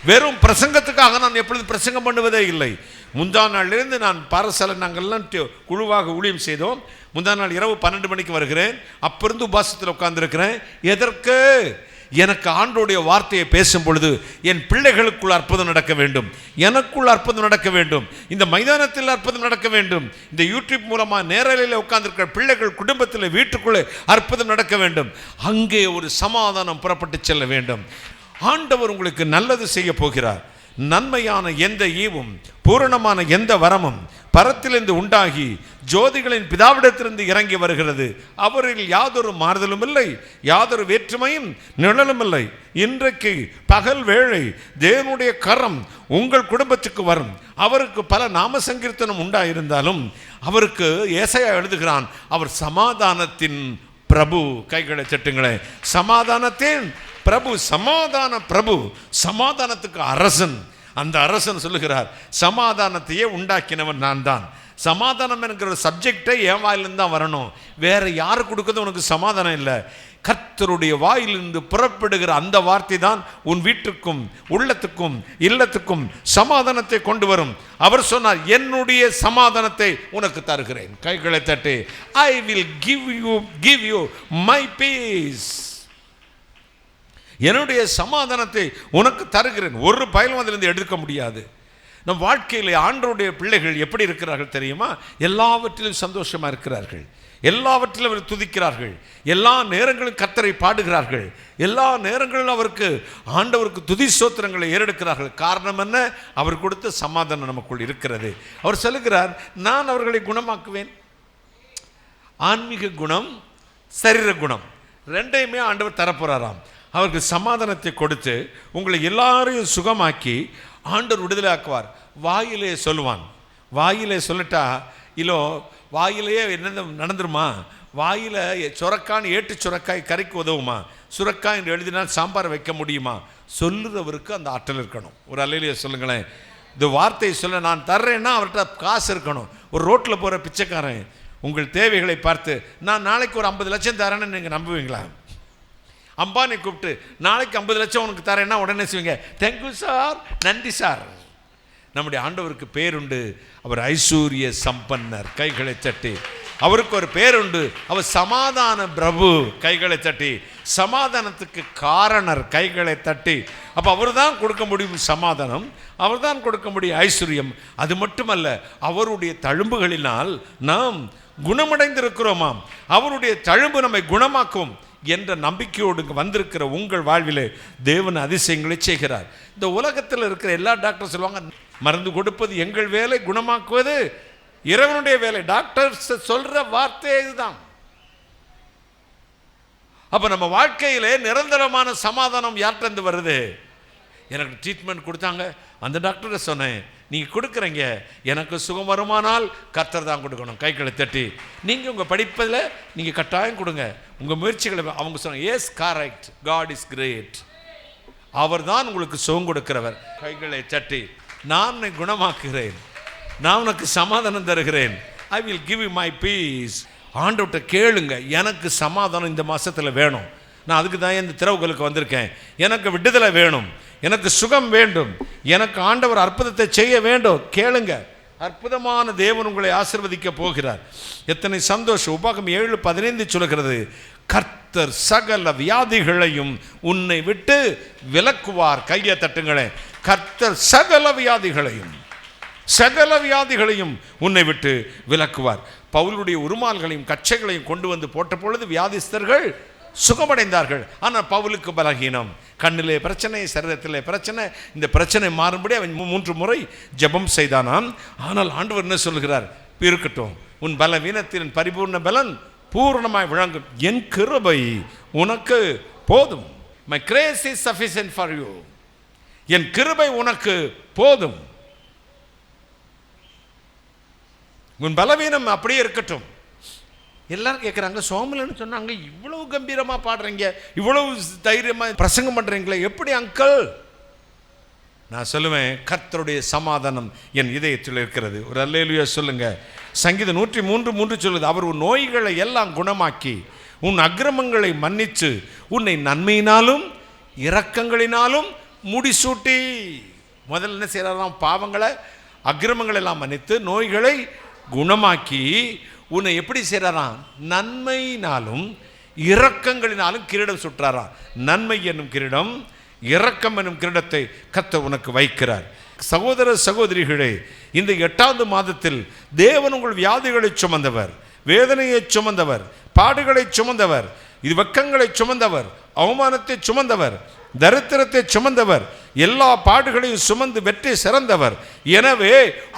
வெறும் பிரசங்கத்துக்காக நான் எப்பொழுதும் பிரசங்கம் பண்ணுவதே இல்லை. முந்தா நாளிலிருந்து நான் பாரசாலை நாங்கள்லாம் குழுவாக ஊழியம் செய்தோம். முந்தா நாள் இரவு 12 மணிக்கு வருகிறேன். அப்பிருந்து உபாசத்தில் உட்கார்ந்துருக்கிறேன். எதற்கு? எனக்கு ஆண்டோடைய வார்த்தையை பேசும் பொழுது என் பிள்ளைகளுக்குள் அற்புதம் நடக்க வேண்டும், எனக்குள் அற்புதம் நடக்க வேண்டும், இந்த மைதானத்தில் அற்புதம் நடக்க வேண்டும், இந்த யூடியூப் மூலமாக நேரலையில் உட்கார்ந்துருக்கிற பிள்ளைகள் குடும்பத்தில் வீட்டுக்குள்ளே அற்புதம் நடக்க வேண்டும். அங்கே ஒரு சமாதானம் புறப்பட்டு செல்ல வேண்டும். ஆண்டவர் உங்களுக்கு நல்லது செய்ய போகிறார். நன்மையான எந்த ஈவும் பூரணமான எந்த வரமும் பரத்திலிருந்து உண்டாகி ஜோதிகளின் பிதாவிடத்திலிருந்து இறங்கி வருகிறது. அவரில் யாதொரு மாறுதலும் இல்லை, யாதொரு வேற்றுமையும் நிழலும் இல்லை. இன்றைக்கு பகல் வேளை தேவனுடைய கரம் உங்கள் குடும்பத்துக்கு வரும். அவருக்கு பல நாம சங்கீர்த்தனம் உண்டாயிருந்தாலும் அவருக்கு ஏசாயா எழுதுகிறான், அவர் சமாதானத்தின் பிரபு. கைகளை தட்டுங்களேன். சமாதானத்தின் பிரபு, சமாதான பிரபு, சமாதானத்துக்கு அரசன். அந்த அரசன் சொல்லுகிறார், சமாதானத்தையே உண்டாக்கினவன் நான் தான். சமாதானம் என்கிற சப்ஜெக்டை என் வாயிலிருந்து தான் வரணும். வேற யாரு கொடுக்கிறது உனக்கு சமாதானம் இல்லை. கர்த்தருடைய வாயிலிருந்து புறப்படுகிற அந்த வார்த்தை தான் உன் வீட்டுக்கும் உள்ளத்துக்கும் இல்லத்துக்கும் சமாதானத்தை கொண்டு வரும். அவர் சொன்னார், என்னுடைய சமாதானத்தை உனக்கு தருகிறேன். கைகளை தட்டி, I will give you my peace. என்னுடைய சமாதானத்தை உனக்கு தருகிறேன். ஒரு பயலும் அதிலிருந்து எடுக்க முடியாது. நம் வாழ்க்கையில் ஆண்டவருடைய பிள்ளைகள் எப்படி இருக்கிறார்கள் தெரியுமா? எல்லாவற்றிலும் சந்தோஷமாக இருக்கிறார்கள், எல்லாவற்றிலும் அவர் துதிக்கிறார்கள், எல்லா நேரங்களும் கர்த்தரை பாடுகிறார்கள், எல்லா நேரங்களிலும் அவருக்கு ஆண்டவருக்கு துதி ஸ்தோத்திரங்களை ஏறெடுக்கிறார்கள். காரணம் என்ன? அவர் கொடுத்த சமாதானம் நமக்குள் இருக்கிறது. அவர் சொல்லுகிறார், நான் அவர்களை குணமாக்குவேன். ஆன்மீக குணம், சரீர குணம் ரெண்டையுமே ஆண்டவர் தரப்போறாராம். அவருக்கு சமாதானத்தை கொடுத்து உங்களை எல்லாரையும் சுகமாக்கி ஆண்டவர் விடுதலை ஆக்குவார். வாயிலே சொல்லுவான். வாயிலே சொல்லிட்டா இல்லோ வாயிலேயே என்ன நடந்துருமா? வாயில சுரக்கான்னு ஏட்டு சுரக்காய் கறிக்கு உதவுமா? சுரக்காய் என்று எழுதினால் சாம்பார் வைக்க முடியுமா? சொல்லுறவருக்கு அந்த ஆற்றல் இருக்கணும். ஒரு அல்லையிலேயே சொல்லுங்களேன். இந்த வார்த்தையை சொல்ல நான் தர்றேன்னா அவர்கிட்ட காசு இருக்கணும். ஒரு ரோட்டில் போகிற பிச்சைக்காரன் உங்கள் தேவைகளை பார்த்து நான் நாளைக்கு ஒரு 50 லட்சம் தரேன்னு நீங்கள் நம்புவீங்களா? அம்பானி கூப்பிட்டு நாளைக்கு 50 லட்சம் உனக்கு தரேன்னா உடனே செய்வீங்க, தேங்க்யூ சார், நன்றி சார். நம்முடைய ஆண்டவருக்கு பேருண்டு, அவர் ஐஸ்வர்ய சம்பன்னர். கைகளை தட்டி அவருக்கு ஒரு பேருண்டு, அவர் சமாதான பிரபு. கைகளை தட்டி சமாதானத்துக்கு காரணர். கைகளை தட்டி அப்போ அவர் தான் கொடுக்க முடியும் சமாதானம், அவர் தான் கொடுக்க முடியும் ஐஸ்வர்யம். அது மட்டுமல்ல, அவருடைய தழும்புகளினால் நாம் குணமடைந்திருக்கிறோமாம். அவருடைய தழும்பு நம்மை குணமாக்கும் என்ற நம்பிக்கையோடு வந்திருக்கிற உங்கள் வாழ்விலே தேவன் அதிசயங்களை செய்கிறார். இந்த உலகத்தில் இருக்கிற எல்லா டாக்டர் சொல்லுவாங்க, மருந்து கொடுப்பது எங்கள் வேலை, குணமாக்குவது இறைவனுடைய வேலை. டாக்டர் சொல்ற வார்த்தை இதுதான். அப்ப நம்ம வாழ்க்கையிலே நிரந்தரமான சமாதானம் யார்கிட்ட வருது? எனக்கு ட்ரீட்மெண்ட் கொடுத்தாங்க, அந்த டாக்டரை சொன்னேன், நீங்கள் கொடுக்குறீங்க, எனக்கு சுகம் வருமானால் கர்த்தர் தான் கொடுக்கணும். கைகளை தட்டி நீங்கள் உங்கள் படிப்பதில் நீங்கள் கட்டாயம் கொடுங்க. உங்கள் முயற்சிகளை அவங்க சொன்னாங்க, yes correct, God is great, அவர் தான் உங்களுக்கு சுகம் கொடுக்கிறவர். கைகளை தட்டி நான் உன்னை குணமாக்குகிறேன், நான் உனக்கு சமாதானம் தருகிறேன், I will give you my peace. ஆண்டவர்கிட்ட கேளுங்க, எனக்கு சமாதானம் இந்த மாதத்தில் வேணும், நான் அதுக்கு தான் இந்த திறவுகளுக்கு வந்திருக்கேன், எனக்கு விடுதலை வேணும், எனக்கு சுகம் வேண்டும், எனக்கு ஆண்டவர் அற்புதத்தை செய்ய வேண்டும். கேளுங்க, அற்புதமான தேவன் உங்களை ஆசீர்வதிக்க போகிறார். எத்தனை சந்தோஷம். உபாகம் 7:15 சொல்கிறது, கர்த்தர் சகல வியாதிகளையும் உன்னை விட்டு விலக்குவார். கையை தட்டுங்களே. கர்த்தர் சகல வியாதிகளையும் உன்னை விட்டு விலக்குவார். பவுலுடைய உருமால்களையும் கச்சைகளையும் கொண்டு வந்து போட்ட பொழுது வியாதிஸ்தர்கள் சுகமடைந்தார்கள். ஆனால் பவுலுக்கு பலகீனம், கண்ணிலே பிரச்சனை, சரீரத்திலே பிரச்சனை. இந்த பிரச்சனை மாறும்படி அவன் 3 முறை ஜெபம் செய்தானாம். ஆனால் ஆண்டவர் என்ன சொல்கிறார்? இருக்கட்டும், உன் பலவீனத்தின் பரிபூர்ண பலன் பூர்ணமாய் விளங்கும், என் கிருபை உனக்கு போதும். My grace is sufficient for you. என் கிருபை உனக்கு போதும். உன் பலவீனம் அப்படியே இருக்கட்டும். எல்லாரும் கேட்குறாங்க, சோமலன்னு சொன்னாங்க, இவ்வளவு கம்பீரமாக பாடுறீங்க, இவ்வளவு தைரியமாக பிரசங்கம் பண்ணுறீங்களே, எப்படி அங்கிள்? நான் சொல்லுவேன், கர்த்தருடைய சமாதானம் என் இதயத்தில் இருக்கிறது. ஒரு அல்லேலூயா சொல்லுங்க. சங்கீதம் 103:3 சொல்லுது, அவர் உன் நோய்களை எல்லாம் குணமாக்கி உன் அக்கிரமங்களை மன்னித்து உன்னை நன்மையினாலும் இரக்கங்களினாலும் முடிசூட்டி. முதல்ல என்ன செய்யறாராம்? பாவங்களை அக்கிரமங்களை எல்லாம் மன்னித்து நோய்களை குணமாக்கி உன்னை எப்படி செய்கிறாராம்? நன்மையினாலும் இரக்கங்களினாலும் கிரீடம் சுற்றாராம். நன்மை என்னும் கிரீடம், இரக்கம் என்னும் கிரீடத்தை கர்த்தர் உனக்கு வைக்கிறார். சகோதர சகோதரிகளே, இந்த 8வது மாதத்தில் தேவன் உங்கள் வியாதிகளை சுமந்தவர், வேதனையை சுமந்தவர், பாடுகளை சுமந்தவர், இது வெக்கங்களை சுமந்தவர், அவமானத்தை சுமந்தவர், தரித்திரத்தை சுமந்தவர், எல்லா பாடுகளையும் சுமந்து வெற்றி சிறந்தவர். எனவே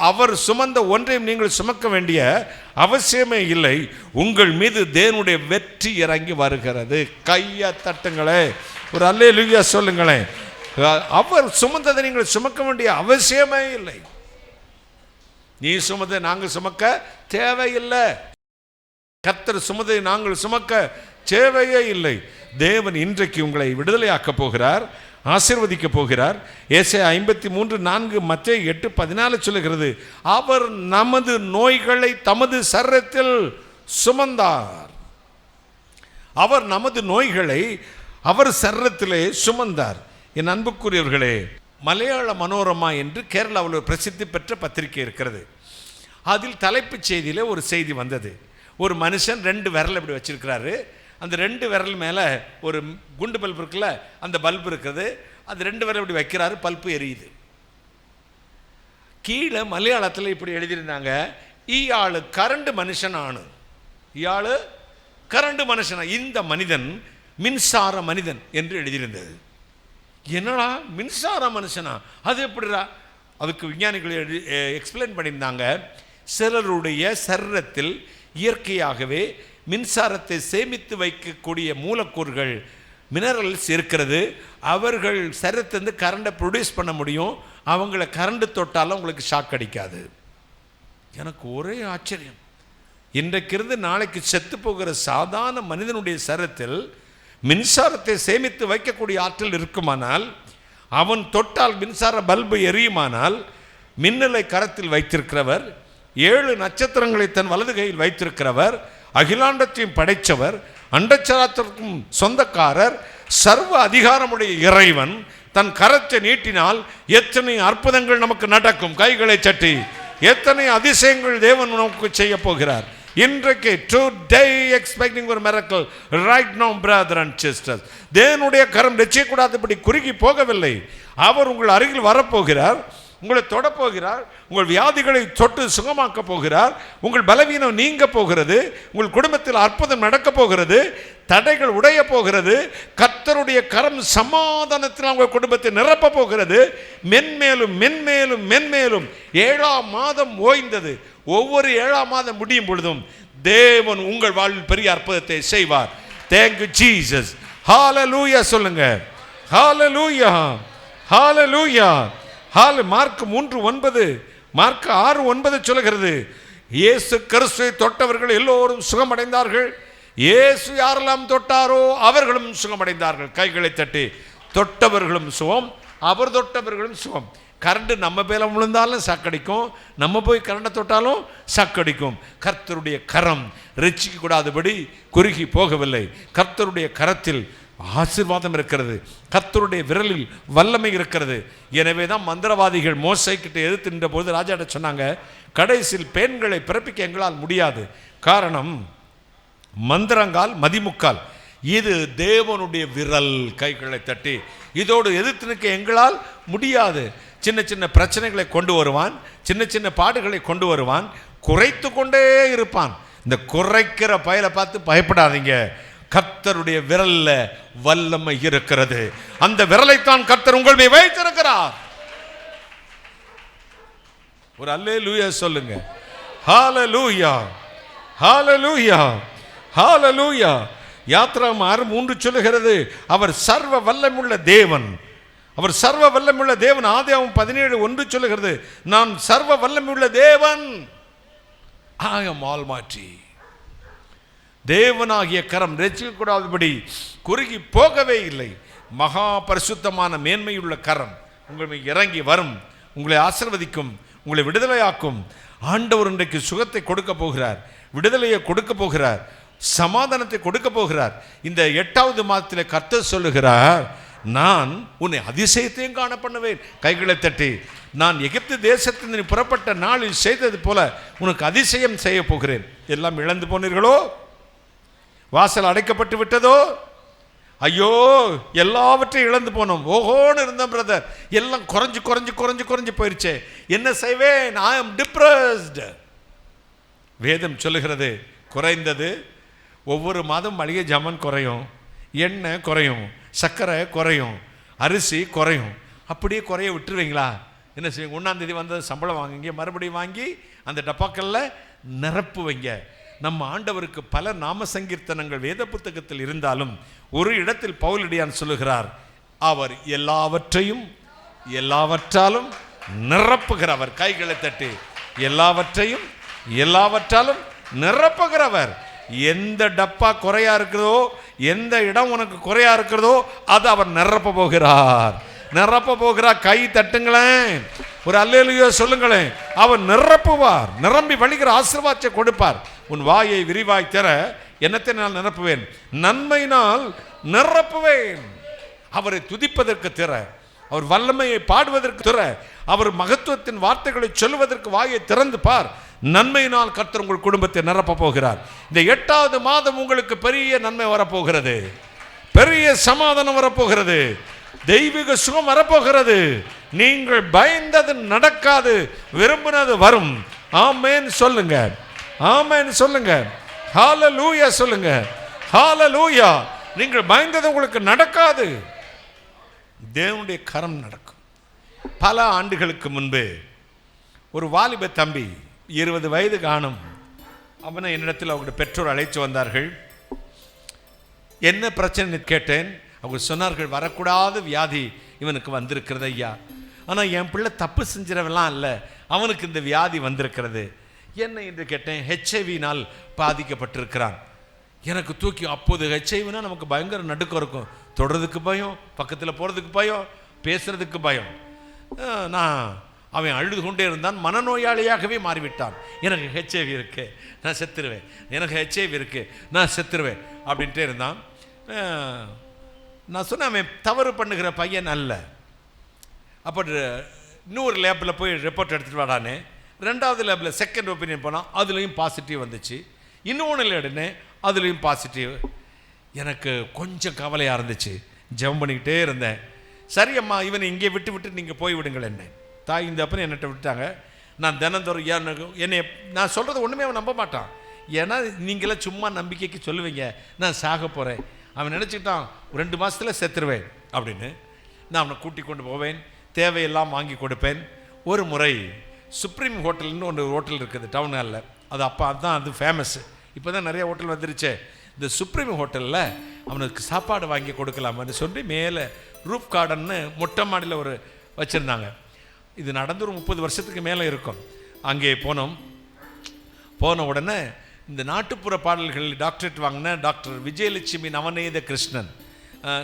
அவர் சுமந்த ஒன்றையும் நீங்கள் சுமக்க வேண்டிய அவசியமே இல்லை. உங்கள் மீது தேவனுடைய வெற்றி இறங்கி வருகிறது. கையை தட்டுங்களே, ஒரு அல்லேலூயா சொல்லுங்களேன். அவர் சுமந்ததை நீங்கள் சுமக்க வேண்டிய அவசியமே இல்லை. நீ சுமந்ததை நாங்கள் சுமக்க தேவையில்லை, கர்த்தர் சுமந்ததை நாங்கள் சுமக்க தேவையே இல்லை. தேவன் இன்றைக்கு உங்களை விடுதலையாக்க போகிறார், ஆசீர்வதிக்க போகிறார். ஏசாயா 53:4, மத்தேயு 8:14 சொல்லுகிறது, அவர் நமது நோய்களை தமது சரீரத்தில் சுமந்தார். அவர் நமது நோய்களை அவர் சரீரத்திலே சுமந்தார். என் அன்புக்குரியவர்களே, மலையாள மனோரமா என்று கேரளாவில் ஒரு பிரசித்தி பெற்ற பத்திரிகை இருக்கிறது. அதில் தலைப்புச் செய்தியில் ஒரு செய்தி வந்தது. ஒரு மனுஷன் 2 விரல் இப்படி வச்சிருக்கிறாரு. அந்த 2 விரல் மேலே ஒரு குண்டு பல்பு இருக்குல்ல, அந்த பல்பு இருக்குது. அது 2 விரல் இப்படி வைக்கிறாரு, பல்பு எரியுது. கீழே மலையாளத்தில் இப்படி எழுதியிருந்தாங்க, ஈயாளு கரண்டு மனுஷனானு, ஈயாளு கரண்டு மனுஷனா, இந்த மனிதன் மின்சார மனிதன் என்று எழுதியிருந்தது. என்னடா மின்சார மனுஷனா, அது எப்படிடா? அதுக்கு விஞ்ஞானிகள் எக்ஸ்பிளைன் பண்ணியிருந்தாங்க. சிலருடைய சரீரத்தில் இயற்கையாகவே மின்சாரத்தை சேமித்து வைக்கக்கூடிய மூலக்கூறுகள், மினரல்ஸ் இருக்கிறது. அவர்கள் சரீரத்திலிருந்து கரண்டை ப்ரொடியூஸ் பண்ண முடியும். அவங்கள கரண்டு தொட்டாலும் உங்களுக்கு ஷாக் அடிக்காது. எனக்கு ஒரே ஆச்சரியம், இன்றைக்கிருந்து நாளைக்கு செத்து போகிற சாதாரண மனிதனுடைய சரீரத்தில் மின்சாரத்தை சேமித்து வைக்கக்கூடிய ஆற்றல் இருக்குமானால், அவன் தொட்டால் மின்சார பல்பு எரியுமானால், மின்னலை கரத்தில் வைத்திருக்கிறவர், 7 நட்சத்திரங்களை தன் வலது கையில் வைத்திருக்கிறவர், அகிலாண்டத்தையும் படைத்தவர், அண்டச்சராத்திற்கும் சொந்தக்காரர், சர்வ அதிகாரமுடைய இறைவன் தன் கரத்தை நீட்டினால் எத்தனை அற்புதங்கள் நமக்கு நடக்கும். கைகளை சட்டி எத்தனை அதிசயங்கள் தேவன் நமக்கு செய்ய போகிறார். இன்றைக்கு today expecting ஒரு miracle right now brother and sisters. தேவனுடைய கரம் ரட்சிக்கக்கூடாதபடி குறுகி போகவில்லை. அவர் உங்கள் அருகில் வரப்போகிறார், உங்களை தொடப்போகிறார், உங்கள் வியாதிகளை தொட்டு சுகமாக்க போகிறார், உங்கள் பலவீனம் நீங்க போகிறது, உங்கள் குடும்பத்தில் அற்புதம் நடக்க போகிறது, தடைகள் உடைய போகிறது, கர்த்தருடைய கரம் சமாதானத்தில் உங்கள் குடும்பத்தை நிரப்ப போகிறது. மென்மேலும் மென்மேலும் மென்மேலும் 7ஆம் மாதம் ஓய்ந்தது. ஒவ்வொரு 7ஆம் மாதம் முடியும் பொழுதும் தேவன் உங்கள் வாழ்வில் பெரிய அற்புதத்தை செய்வார். Thank you Jesus. Hallelujah சொல்லுங்க. Hallelujah. Hallelujah. மார்க் 3:9, மார்க் 6:9 சொல்லுகிறது, இயேசு கிறிஸ்துவை தொட்டவர்கள் எல்லோரும் சுகமடைந்தார்கள். இயேசு யாரெல்லாம் தொட்டாரோ அவர்களும் சுகமடைந்தார்கள். கைகளை தட்டி தொட்டவர்களும் சுகம், அவர் தொட்டவர்களும் சுகம். கரண்ட் நம்ம பேல விழுந்தாலும் சக்கடிக்கும், நம்ம போய் கரண்டை தொட்டாலும் சக்கடிக்கும். கர்த்தருடைய கரம் ரட்சிக்க கூடாதபடி குறுகி போகவில்லை. கர்த்தருடைய கரத்தில் ஆசீர்வாதம் இருக்கிறது, கர்த்தருடைய விரலில் வல்லமை இருக்கிறது. எனவே தான் மந்திரவாதிகள் மோசே கிட்ட எதிர்த்து நின்ற போது ராஜாட்ட சொன்னாங்க, கடைசியில் பெண்களை பிறப்பிக்க எங்களால் முடியாது. காரணம், மந்திரங்கால் மதிமுக்கால், இது தேவனுடைய விரல். கைகளை தட்டி இதோடு எதிர்த்து நிற்க எங்களால் முடியாது. சின்ன சின்ன பிரச்சனைகளை கொண்டு வருவான், சின்ன சின்ன பாடுகளை கொண்டு வருவான், குறைத்து கொண்டே இருப்பான். இந்த குறைக்கிற பயலை பார்த்து பயப்படாதீங்க. கர்த்தருடைய விரல்ல வல்லமை இருக்கிறது. அந்த விரலைத்தான் கர்த்தர் உங்கள் மேல் வைத்திருக்கிறார். ஒரு அல்லேலூயா சொல்லுங்க. ஹalleluya, ஹalleluya, ஹalleluya. யாத்ராகமம் 6:3 சொல்லுகிறது, அவர் சர்வ வல்லமுள்ள தேவன். அவர் சர்வ வல்லமுள்ள தேவன். ஆதியாகமம் 17:1 சொல்லுகிறது, நான் சர்வ வல்லமுள்ள தேவன். I am almighty. தேவனாகிய கரம் ரட்சிக்கக்கூடாதபடி குறுகி போகவே இல்லை. மகா பரிசுத்தமான மேன்மையுள்ள கரம் உங்களை இறங்கி வரும், உங்களை ஆசீர்வதிக்கும், உங்களை விடுதலையாக்கும். ஆண்டவர் இன்றைக்கு சுகத்தை கொடுக்க போகிறார், விடுதலையை கொடுக்க போகிறார், சமாதானத்தை கொடுக்க போகிறார். இந்த 8வது மாதத்தில் கர்த்தர் சொல்லுகிறார், நான் உன்னை அதிசயத்தையும் காண பண்ணுவேன். கைகளை தட்டி, நான் எகிப்து தேசத்தில் நீ புறப்பட்ட நாளில் செய்தது போல உனக்கு அதிசயம் செய்ய போகிறேன். எல்லாம் இழந்து போனீர்களோ? வாசல் அடைக்கப்பட்டு விட்டதோ? ஐயோ, எல்லாவற்றையும் இழந்து போனோம், ஓஹோன்னு இருந்தோம் பிரதர், எல்லாம் குறைஞ்சு குறைஞ்சு குறைஞ்சு குறைஞ்சு போயிடுச்சே, என்ன செய்வேன்? I am depressed. வேதம் சொல்லுகிறது, குறைந்தது ஒவ்வொரு மாதம் மளிகை ஜாமான் குறையும், எண்ணெய் குறையும், சர்க்கரை குறையும், அரிசி குறையும். அப்படியே குறைய விட்டுருவீங்களா? என்ன செய்வீங்க? 1ஆம் தேதி வந்தது சம்பளம் வாங்குங்க, மறுபடியும் வாங்கி அந்த டப்பாக்களில் நிரப்புவீங்க. நம்ம ஆண்டவருக்கு பல நாம சங்கீர்த்தனங்கள் வேத புத்தகத்தில் இருந்தாலும் ஒரு இடத்தில் பவுலடியான் சொல்லுகிறார், அவர் எல்லாவற்றையும் எல்லாவற்றாலும் நிரப்புகிறவர். கைகளை தட்டி, எல்லாவற்றையும் எல்லாவற்றாலும் நிரப்புகிறவர். எந்த டப்பா குறையா இருக்கிறதோ, எந்த இடம் உனக்கு குறையா இருக்கிறதோ அது அவர் நிரப்ப போகிறார், நிரப்ப போகிறார். கை தட்டுங்களேன், ஒரு அல்லேலூயா சொல்லுங்களேன். அவர் நிரப்புவார், நிரம்பி வழிகிற ஆசீர்வாதத்தை கொடுப்பார். உன் வாயை விரிவாய் தர என்னத்தை நான் நிரப்புவேன்? நன்மையினால் நிரப்புவேன். அவரை துதிப்பதற்கு திற, அவர் வல்லமையை பாடுவதற்கு திற, அவர் மகத்துவத்தின் வார்த்தைகளை சொல்லுவதற்கு வாயை திறந்து பார். நன்மையினால் கர்த்தர் உங்கள் குடும்பத்தை நிரப்ப போகிறார். இந்த 8வது மாதம் உங்களுக்கு பெரிய நன்மை வரப்போகிறது, பெரிய சமாதானம் வரப்போகிறது, தெய்வீக சுகம் வரப்போகிறது. நீங்கள் பயந்தது நடக்காது, விரும்பினது வரும். ஆமென் சொல்லுங்க, ஆமென் சொல்லுங்க, ஹalleluya சொல்லுங்க, ஹalleluya. நீங்கள் பயந்தது உங்களுக்கு நடக்காது, தேவனுடைய கரம் நடக்கும். பல ஆண்டுகளுக்கு முன்பு ஒரு வாலிப தம்பி 20 வயது காணும், அவனை என்னிடத்தில் அவருடைய பெற்றோர் அழைத்து வந்தார்கள். என்ன பிரச்சனை கேட்டேன். அவங்க சொன்னார்கள், வரக்கூடாத வியாதி இவனுக்கு வந்திருக்கிறது ஐயா, ஆனால் என் பிள்ளை தப்பு செஞ்சிடவெல்லாம் இல்லை, அவனுக்கு இந்த வியாதி வந்திருக்கிறது. என்ன என்று கேட்டேன். ஹெச்ஐவினால் பாதிக்கப்பட்டிருக்கிறான். எனக்கு தூக்கி, அப்போது ஹெச்ஐவினா நமக்கு பயங்கர நடுக்கம் இருக்கும், தொடுறதுக்கு பயம், பக்கத்தில் போகிறதுக்கு பயம், பேசுறதுக்கு பயம். நான் அவன் அழுது கொண்டே இருந்தான், மனநோயாளியாகவே மாறிவிட்டான். எனக்கு ஹெச்ஐவி இருக்கு, நான் செத்துருவேன், எனக்கு ஹெச்ஐவி இருக்கு, நான் செத்துருவேன் அப்படின்ட்டே இருந்தான். நான் சொன்னேன், அவன் தவறு பண்ணுகிற பையன் அல்ல. அப்போ இன்னொரு லேபில் போய் ரிப்போர்ட் எடுத்துகிட்டு வாடானே. 2வது லேபில் செகண்ட் ஒப்பீனியன் போனால் அதுலேயும் பாசிட்டிவ் வந்துச்சு. இன்னொன்று எடுனே, அதுலேயும் பாசிட்டிவ். எனக்கு கொஞ்சம் கவலையாக இருந்துச்சு, ஜெபம் பண்ணிக்கிட்டே இருந்தேன். சரி அம்மா, இவனை இங்கே விட்டு விட்டு நீங்கள் போய் விடுங்கள் என்ன. தாய் இந்த அப்பன்னு என்னட்ட விட்டாங்க. நான் தினந்தோறும் என்னை நான் சொல்கிறது ஒன்றுமே அவன் நம்ப மாட்டான். ஏன்னா நீங்களாம் சும்மா நம்பிக்கைக்கு சொல்லுவீங்க, நான் சாக போகிறேன். அவன் நினச்சிக்கிட்டான் 2 மாதத்தில் செத்துருவேன் அப்படின்னு. நான் அவனை கூட்டி கொண்டு போவேன், தேவையெல்லாம் வாங்கி கொடுப்பேன். ஒரு முறை சுப்ரீம் ஹோட்டல்னு ஒன்று ஹோட்டல் இருக்குது டவுன் ஹாலில், அது அப்போ அதுதான் அது ஃபேமஸ்ஸு. இப்போ தான் நிறைய ஹோட்டல் வந்துருச்சு. இந்த சுப்ரீம் ஹோட்டலில் அவனுக்கு சாப்பாடு வாங்கி கொடுக்கலாமான்னு சொல்லி மேலே ரூப் கார்டன்னு மொட்டை மாடியில் ஒரு வச்சுருந்தாங்க. இது நடந்து ஒரு 30 வருஷத்துக்கு மேலே இருக்கும். அங்கே போனோம். போன உடனே இந்த நாட்டுப்புற பாடல்கள் டாக்டரேட் வாங்கின டாக்டர் விஜயலட்சுமி நவநீத கிருஷ்ணன்,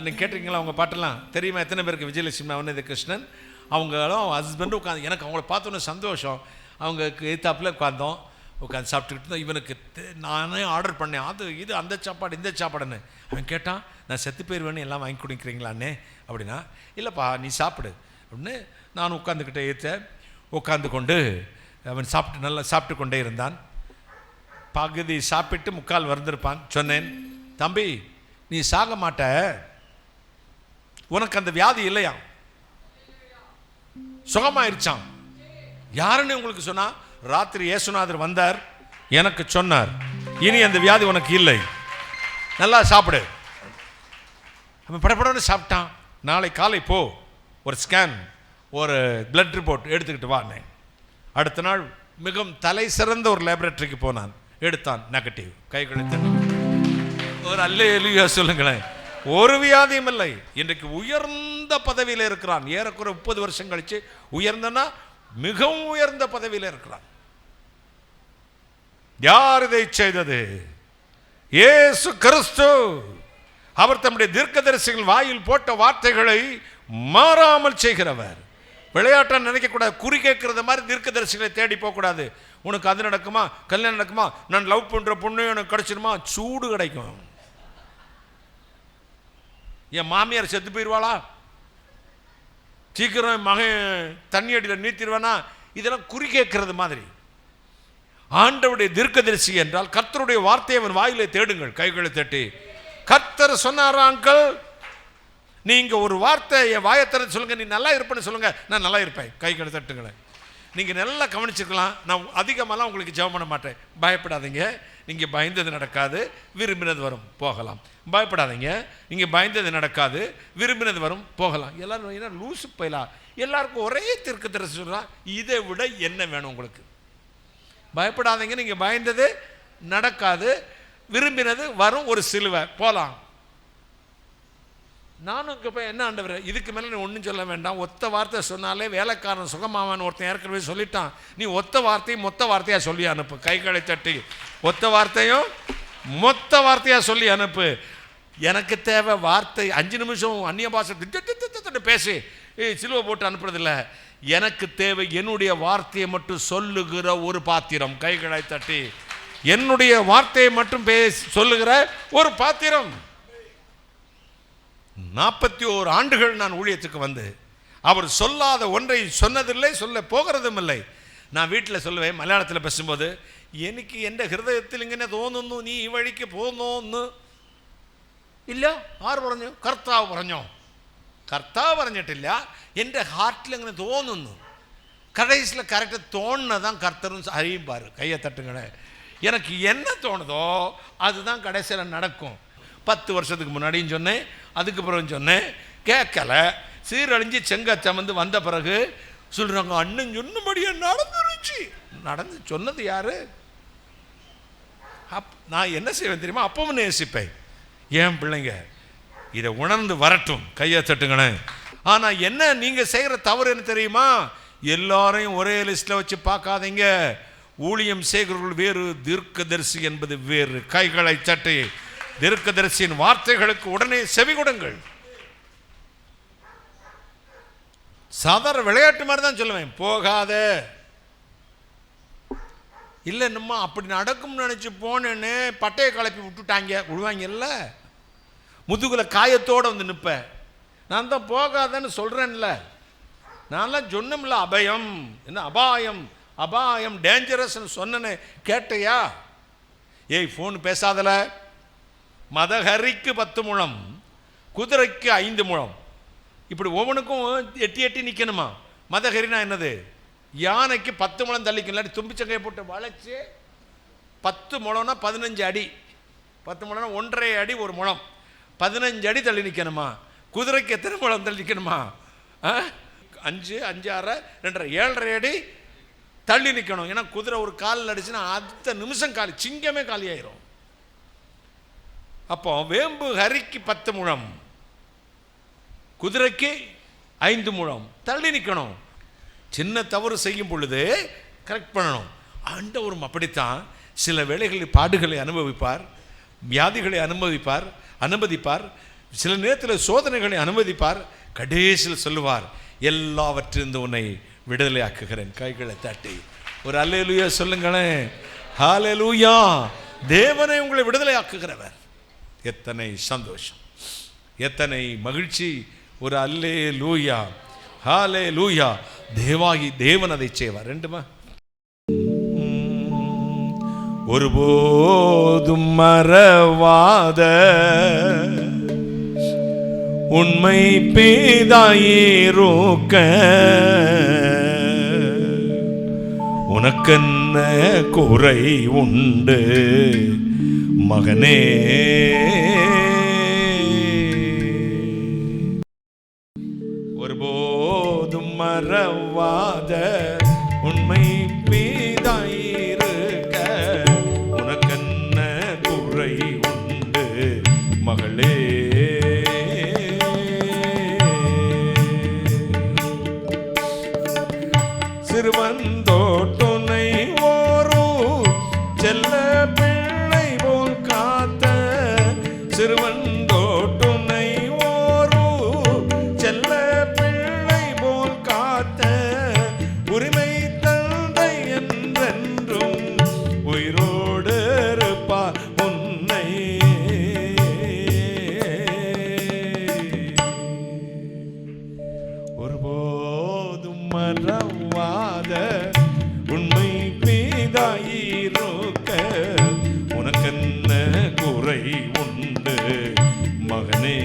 நீங்கள் கேட்டிருக்கீங்களா? அவங்க பாட்டெல்லாம் தெரியுமா? எத்தனை பேருக்கு விஜயலட்சுமி நவநீத கிருஷ்ணன்? அவங்களும் ஹஸ்பண்டும் உட்காந்து, எனக்கு அவங்கள பார்த்தோன்னே சந்தோஷம். அவங்க எதிர்த்தாப்பில் உட்காந்து சாப்பிட்டுக்கிட்டு இருந்தோம். இவனுக்கு நானே ஆர்டர் பண்ணேன், அது இது அந்த சாப்பாடு இந்த சாப்பாடுன்னு. அவன் கேட்டான், நான் செத்து போயிடுவேன்னு எல்லாம் வாங்கி கொடுக்குறீங்களாண்ணே அப்படின்னா. இல்லைப்பா நீ சாப்பிடு அப்படின்னு நான் உட்காந்துக்கிட்டே உட்காந்து கொண்டு அவன் நல்லா சாப்பிட்டு கொண்டே இருந்தான். பகுதி சாப்பிட்டு முக்கால் வந்திருப்பான். சொன்னேன், தம்பி நீ சாக மாட்ட, உனக்கு அந்த வியாதி இல்லையா? சுகமாயிருச்சான். யாருன்னு உங்களுக்கு சொன்னா? ராத்திரி இயேசுநாதர் வந்தார், எனக்கு சொன்னார், இனி அந்த வியாதி உனக்கு இல்லை, நல்லா சாப்பிடு. அவன் படப்படன்னு சாப்பிட்டான். நாளை காலை போ, ஒரு ஸ்கேன், ஒரு பிளட் ரிப்போர்ட் எடுத்துக்கிட்டு வானேன். அடுத்த நாள் மிகவும் தலை சிறந்த ஒரு லேபரேட்டரிக்கு போனான். எடுத்தான், நெகட்டிவ். கை கழித்த ஒரு அல்லேலூயா சொல்லுங்களேன். ஒரு வியாதியும் இல்லை. இன்றைக்கு உயர்ந்த பதவியில் இருக்கிறான். ஏறக்குறை 30 வருஷம் கழிச்சு உயர்ந்தனா மிகவும் உயர்ந்த பதவியில் இருக்கிறான். யார் இதை செய்தது? இயேசு கிறிஸ்து. அவர் தம்முடைய தீர்க்கதரிசிகள் வாயில் போட்ட வார்த்தைகளை மாறாமல் செய்கிறவர். விளையாட்டை நினைக்கக்கூடாது. குறி கேட்கறது மாதிரி தீர்க்கதரிசிகளை தேடி போகக்கூடாது. உனக்கு அது நடக்குமா, கல்யாணம் நடக்குமா, நான் லவ் பண்ற பொண்ணு எனக்கு கிடைச்சிருமா, சூடு கிடைக்கும். என் மாமியார் செத்து போயிடுவாளா, சீக்கிரம் மகன் தண்ணி அடியில் நீத்திடுவானா, இதெல்லாம் குறி கேட்கறது மாதிரி. ஆண்டவருடைய தீர்க்கதரிசி என்றால் கர்த்தருடைய வார்த்தையை அவன் வாயிலே தேடுங்கள். கைகளை தட்டி, கர்த்தர் சொன்னாரா அங்கிள், நீங்க ஒரு வார்த்தை என் வாயத்திறந்து சொல்லுங்க, நீ நல்லா இருப்பேன்னு சொல்லுங்க, நான் நல்லா இருப்பேன். கைகளை தட்டுங்களேன். நீங்க நல்லா கவனிச்சுக்கலாம். நான் அதிகமாலாம் உங்களுக்கு ஜெபம் பண்ண மாட்டேன். பயப்படாதீங்க. நீங்க பயந்தது நடக்காது, விரும்பினது வரும், போகலாம். பயப்படாதீங்க. நீங்க பயந்தது நடக்காது, விரும்பினது வரும், போகலாம். எல்லாரும் என்ன லூசு போயிலா, எல்லாருக்கும் ஒரே தீர்க்கதரிசி சொல்லலாம். இதை விட என்ன வேணும் உங்களுக்கு? பயப்படாதீங்க. நீங்க பயந்தது நடக்காது, விரும்பினது வரும், ஒரு சிலுவை, போகலாம். நானும் இங்கே போய் என்ன ஆண்டவர், இதுக்கு மேலே நீ ஒன்றும் சொல்ல வேண்டாம், ஒத்த வார்த்தை சொன்னாலே வேலைக்காரன் சுகமாவான்னு ஒருத்தன் ஏற்கனவே சொல்லிட்டான். நீ ஒத்த வார்த்தையும் மொத்த வார்த்தையாக சொல்லி அனுப்பு. கைகளை தட்டி ஒத்த வார்த்தையும் மொத்த வார்த்தையாக சொல்லி அனுப்பு. எனக்கு தேவை வார்த்தை 5 நிமிஷம் அந்நிய பாஷை பேசி சிலுவை போட்டு அனுப்புறதில்ல. எனக்கு தேவை என்னுடைய வார்த்தையை மட்டும் சொல்லுகிற ஒரு பாத்திரம். கைகளை தட்டி என்னுடைய வார்த்தையை மட்டும் சொல்லுகிற ஒரு பாத்திரம். 41 ஆண்டுகள் நான் ஊழியத்துக்கு வந்து அவர் சொல்லாத ஒன்றை சொன்னதில்லை, சொல்ல போகிறதும் இல்லை. நான் வீட்டில் சொல்லுவேன், மலையாளத்தில் பேசும்போது, എനിക്ക് എൻ്റെ ഹൃദയത്തിൽ ഇങ്ങനെ തോന്നുന്നു നീ ഈ വഴിക്ക് പോകുന്നു. ഇല്ല, ആര് പറഞ്ഞു? കർത്താവ് പറഞ്ഞോ? കർത്താവ് പറഞ്ഞിട്ടില്ല, എൻ്റെ ഹാർട്ടിൽ അങ്ങനെ തോന്നുന്നു. கடைசியில் கரெக்டாக தோணுனதான் கர்த்தரும் அறியும்பார். கையை தட்டுங்களே. எனக்கு என்ன தோணுதோ அதுதான் கடைசியில் நடக்கும். 10 வருஷத்துக்கு முன்னாடியும் சொன்னேன், அதுக்கு பிறகு சொன்னேன், கேட்கல. சீரழிஞ்சு செங்கச்சமந்து வந்த பிறகு சொல்கிறாங்க, அண்ணன் சொன்னபடியே நடந்துருச்சு. நடந்து சொன்னது யாரு? நான் என்ன செய்வேன் தெரியுமா? அப்பவும் நேசிப்பேன். ஏன் பிள்ளைங்க இதை உணர்ந்து வரட்டும். கையை தட்டுங்களேன். ஆனால் என்ன நீங்கள் செய்கிற தவறு என்ன தெரியுமா? எல்லாரையும் ஒரே லிஸ்ட்டில் வச்சு பார்க்காதீங்க. ஊழியம் செய்கிறவர்கள் வேறு, தீர்க்கதரிசி என்பது வேறு. கைகளை தட்டி தீர்க்கதரிசியின் வார்த்தைகளுக்கு உடனே செவி கொடுங்கள். சாதாரண விளையாட்டு மாதிரி தான் சொல்லுவேன், போகாத. இல்லை நம்ம அப்படி நடக்கும்னு நினச்சி போனேன்னு பட்டையை கலப்பி விட்டுட்டாங்க, விடுவாங்கல்ல, முதுகில் காயத்தோடு வந்து நிற்பேன். நான் தான் போகாதன்னு சொல்கிறேன்ல. நான்லாம் சொன்னோம்ல, அபயம் என்ன, அபாயம் அபாயம் டேஞ்சரஸ்ன்னு சொன்னேன்னு கேட்டையா? ஏய் ஃபோன் பேசாதல. மதஹரிக்கு 10 முழம், குதிரைக்கு 5 முழம். இப்படி ஒவ்வொன்றுக்கும் எட்டி எட்டி நிற்கணுமா? மதஹரினா என்னது? யானைக்கு 10 முழம் தள்ளிக்கும். இல்லாட்டி தும்பிச்சங்கையை போட்டு வளைச்சி 10 முழம்னா 15 அடி. 10 முழம்னா 1.5 அடி 1 முழம். 15 அடி தள்ளி நிற்கணுமா? குதிரைக்கு எத்தனை முழம் தள்ளி நிற்கணுமா? 5, 5, 6, 2, 7.5 அடி தள்ளி நிற்கணும். ஏன்னா குதிரை ஒரு காலில் அடிச்சுன்னா அடுத்த நிமிஷம் காலி, சிங்கமே காலியாயிரும். அப்போ வேம்பு ஹரிக்கு 10 முழம், குதிரைக்கு 5 முழம் தள்ளி நிற்கணும். சின்ன தவறு செய்யும் பொழுது கரெக்ட் பண்ணணும். ஆண்டவரும் அப்படித்தான் சில வேளைகளில் பாடுகளை அனுபவிப்பார், வியாதிகளை அனுமதிப்பார், சில நேரத்தில் சோதனைகளை அனுமதிப்பார். கடைசியில் சொல்லுவார், எல்லாவற்றிலிருந்து உன்னை விடுதலை ஆக்குகிறேன். கைகளை தட்டி ஒரு அல்லேலூயா சொல்லுங்களேன். ஹல்லேலூயா. தேவனை உங்களை விடுதலை ஆக்குகிறவர். எத்தனை சந்தோஷம், எத்தனை மகிழ்ச்சி. ஒரு அல்லேலூயா, ஹல்லேலூயா. தேவன் அதை செய்வார். ரெண்டுமா ஒருபோதும் மறவாத உண்மை பேதாயிருக்க உனக்கென்ன குறை உண்டு மகனே. ஒருபோதும் மறவாத உண்மை பேதாயிருக்க உனக்கென்ன குறை உண்டு மகளே. சிறுவந்தோட்டுனை ஓரு செல்ல பிள்ளை போல் காத்த, சிறுவந்தோட்டுனை ஓரு செல்ல பிள்ளை போல் காத்த உரிமை தந்தை என்றென்றும் உயிரோடு இருப்பார் உன்னை. ஒருபோதும் மறவாத உண்மை பேதாயிருக்க உனக்கென்ன குறை உண்டு மகனே.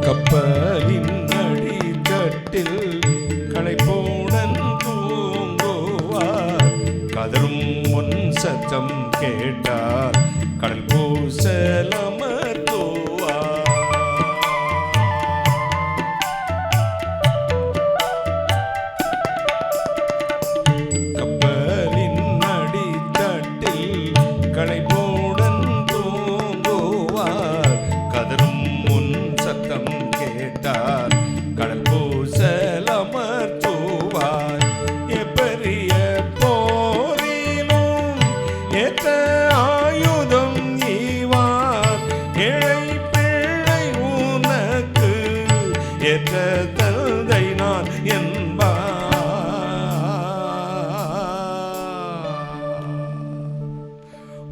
கப்பலின் அடித்தட்டில் களைப்போடன் தூங்குவார், கதரும் உன் சத்தம் கேட்டார் கடல் பூசல் அமர்த்துவார். கப்பலின் அடித்தட்டில் களைப்போடன் தூங்குவார், கதரும் சத்தம் கேட்டார் கடல் பூசல் அமர்த்துவார். எப்பெரிய போரிலும் ஏற்ற ஆயுதம் ஈவார், ஏழை பிள்ளை உனக்கு ஏற்ற தந்தை நான் என்பார்.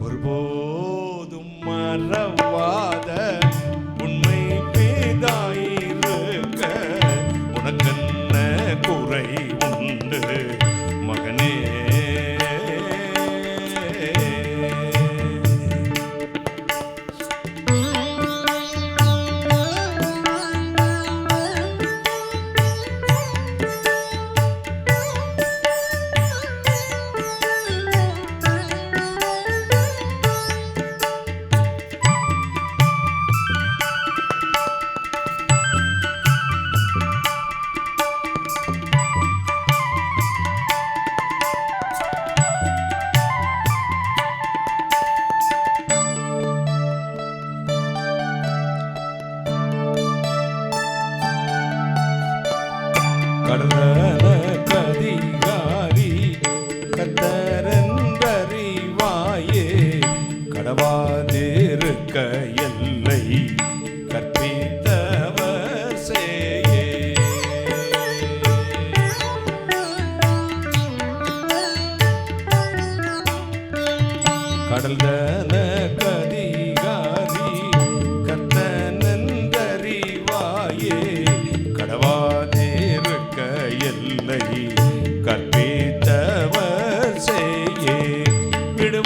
ஒருபோதும் மறவாத உண்மை பேதாயிருக்க உனக்கென்ன குறை உண்டு மகனே. கடலன கதிகாரி கத்தரந்தறிவாயே, கடவாதிருக்க எல்லை கற்பித்தவர் சேயே. கடல்தன கதிகாரி கத்தனந்தறிவாயே, கடவாதிருக்க எல்லை கற்பித்தவர் செய்யே. விடு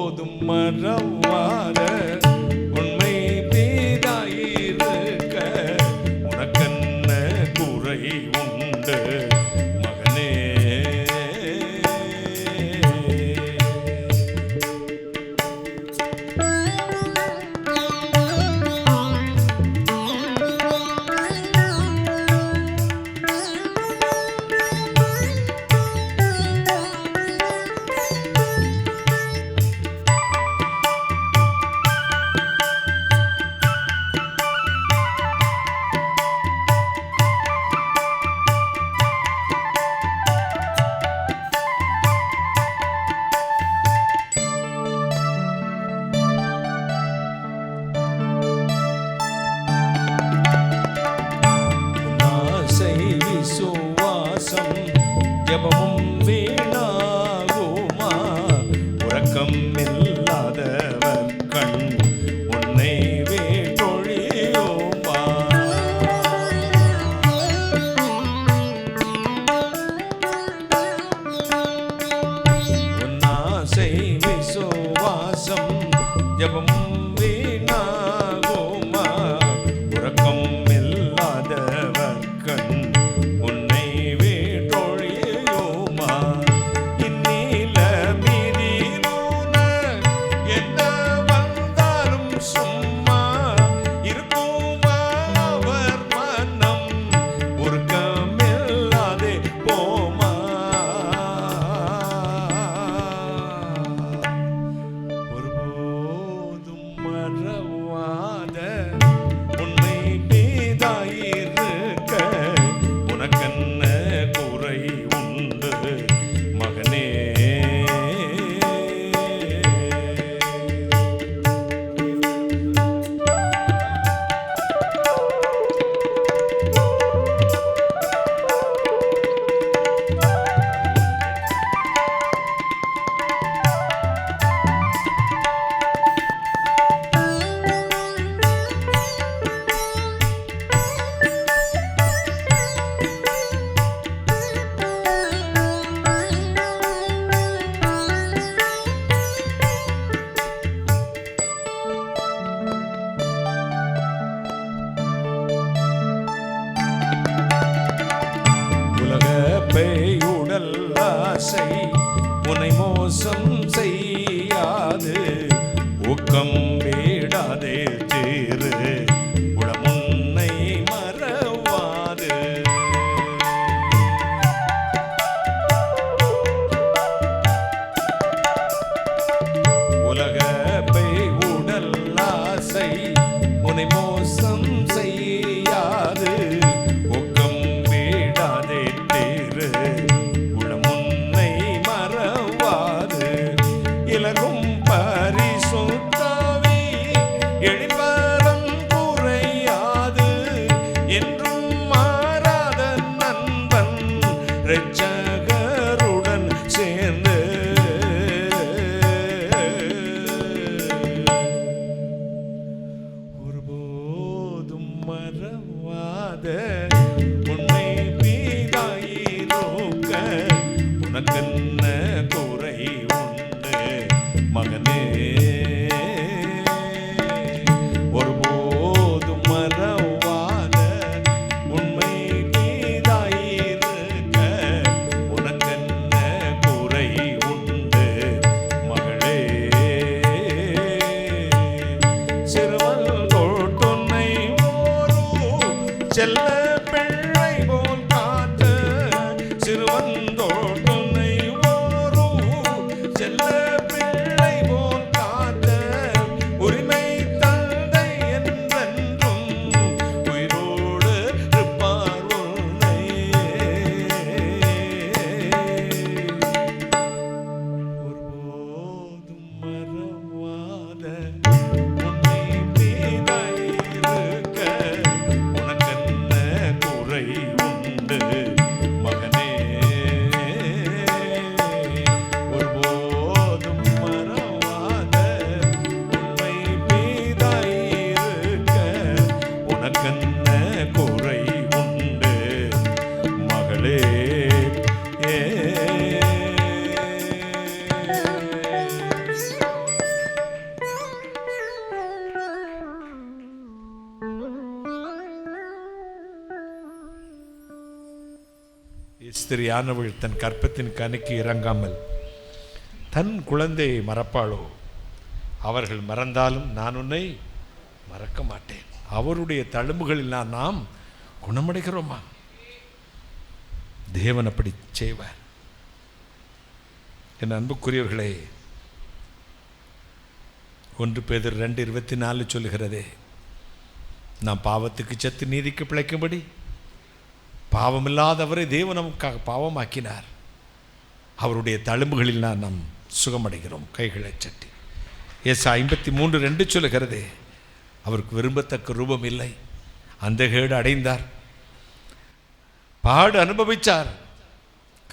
ஒருபோதும் மறவாத உண்மை பேராயிருக்க உனக்கென்ன குறை உண்டு மகனே. விசுவாசம் ஜெபமும் வீணாகுமா உறக்கம் இல்லாதவர் கண் உன்னை வேட்டொழியோமா. உன்னாசை விசுவாசம் ஜெபமும் வீணாகுமா உறக்கம் இல்லாதவர் கண் உன்னை வேட்டொழியோமா. இந்நில மீதிலூன என்ன வந்தாலும் சும்மா இருக்குமா அவர் மனம் உருக்கமில்லாதே போமா. ஒருபோதும் மறவாத உன்னை மீதாயிருக்க உனக்கென்ன குறை உண்டு மகனே. உலக பேயுடல் ஆசை உன்னை மோசம் செய்யாது ஊக்கம் வீடாதே தீரு உளமுன்னை மறவாது. உலக பேயுடல் ஆசை உன்னை மோசம் செய்யாது ஊக்கம் வீடாதே தீரு உளமுன்னை மறவாது. இலகும் பரிசுத்தாவி எழிற்பரம் குறையாது என்றும் மாறாத நண்பன் இரட்சகருடன் சேர்ந்து ஒருபோதும் மறவாத உன்னை மீதாயிருக்க உனக்கென்ன குறை உண்டு மகனே. ஒருபோதும் மறவாத உண்மை மீதாயிருக்க உனக்கென்ன குறை உண்டு மகளே. சிறுவன் தொட்டுன்னை ஒரு செல்ல பிள்ளை போல் காத்து சிறுவன் தொட்டுன்னை ஒரு செல்ல பிள்ளை போல் காத்து ஸ்திரியானவள் தன் கற்பத்தின் கனிக்கு இறங்காமல் தன் குழந்தையை மறப்பாளோ? அவர்கள் மறந்தாலும் நான் உன்னை மறக்க மாட்டேன். அவருடைய தழும்புகளில் நாம் குணமடைகிறோமா? தேவன் அப்படி செய்வார். என் அன்புக்குரியவர்களே, 1 பேதுரு 2:24 சொல்லுகிறதே, நாம் பாவத்துக்கு செத்து நீதிக்கு பிழைக்கும்படி பாவமில்லாதவரை தேவன் நமக்காக பாவமாக்கினார். அவருடைய தழும்புகளில் நாம் சுகமடைகிறோம். கைகளை சட்டி ஏசா 53:2 சொல்லுகிறதே, அவருக்கு விரும்பத்தக்க ரூபம் இல்லை, அந்த கேடு அடைந்தார், பாடு அனுபவித்தார்.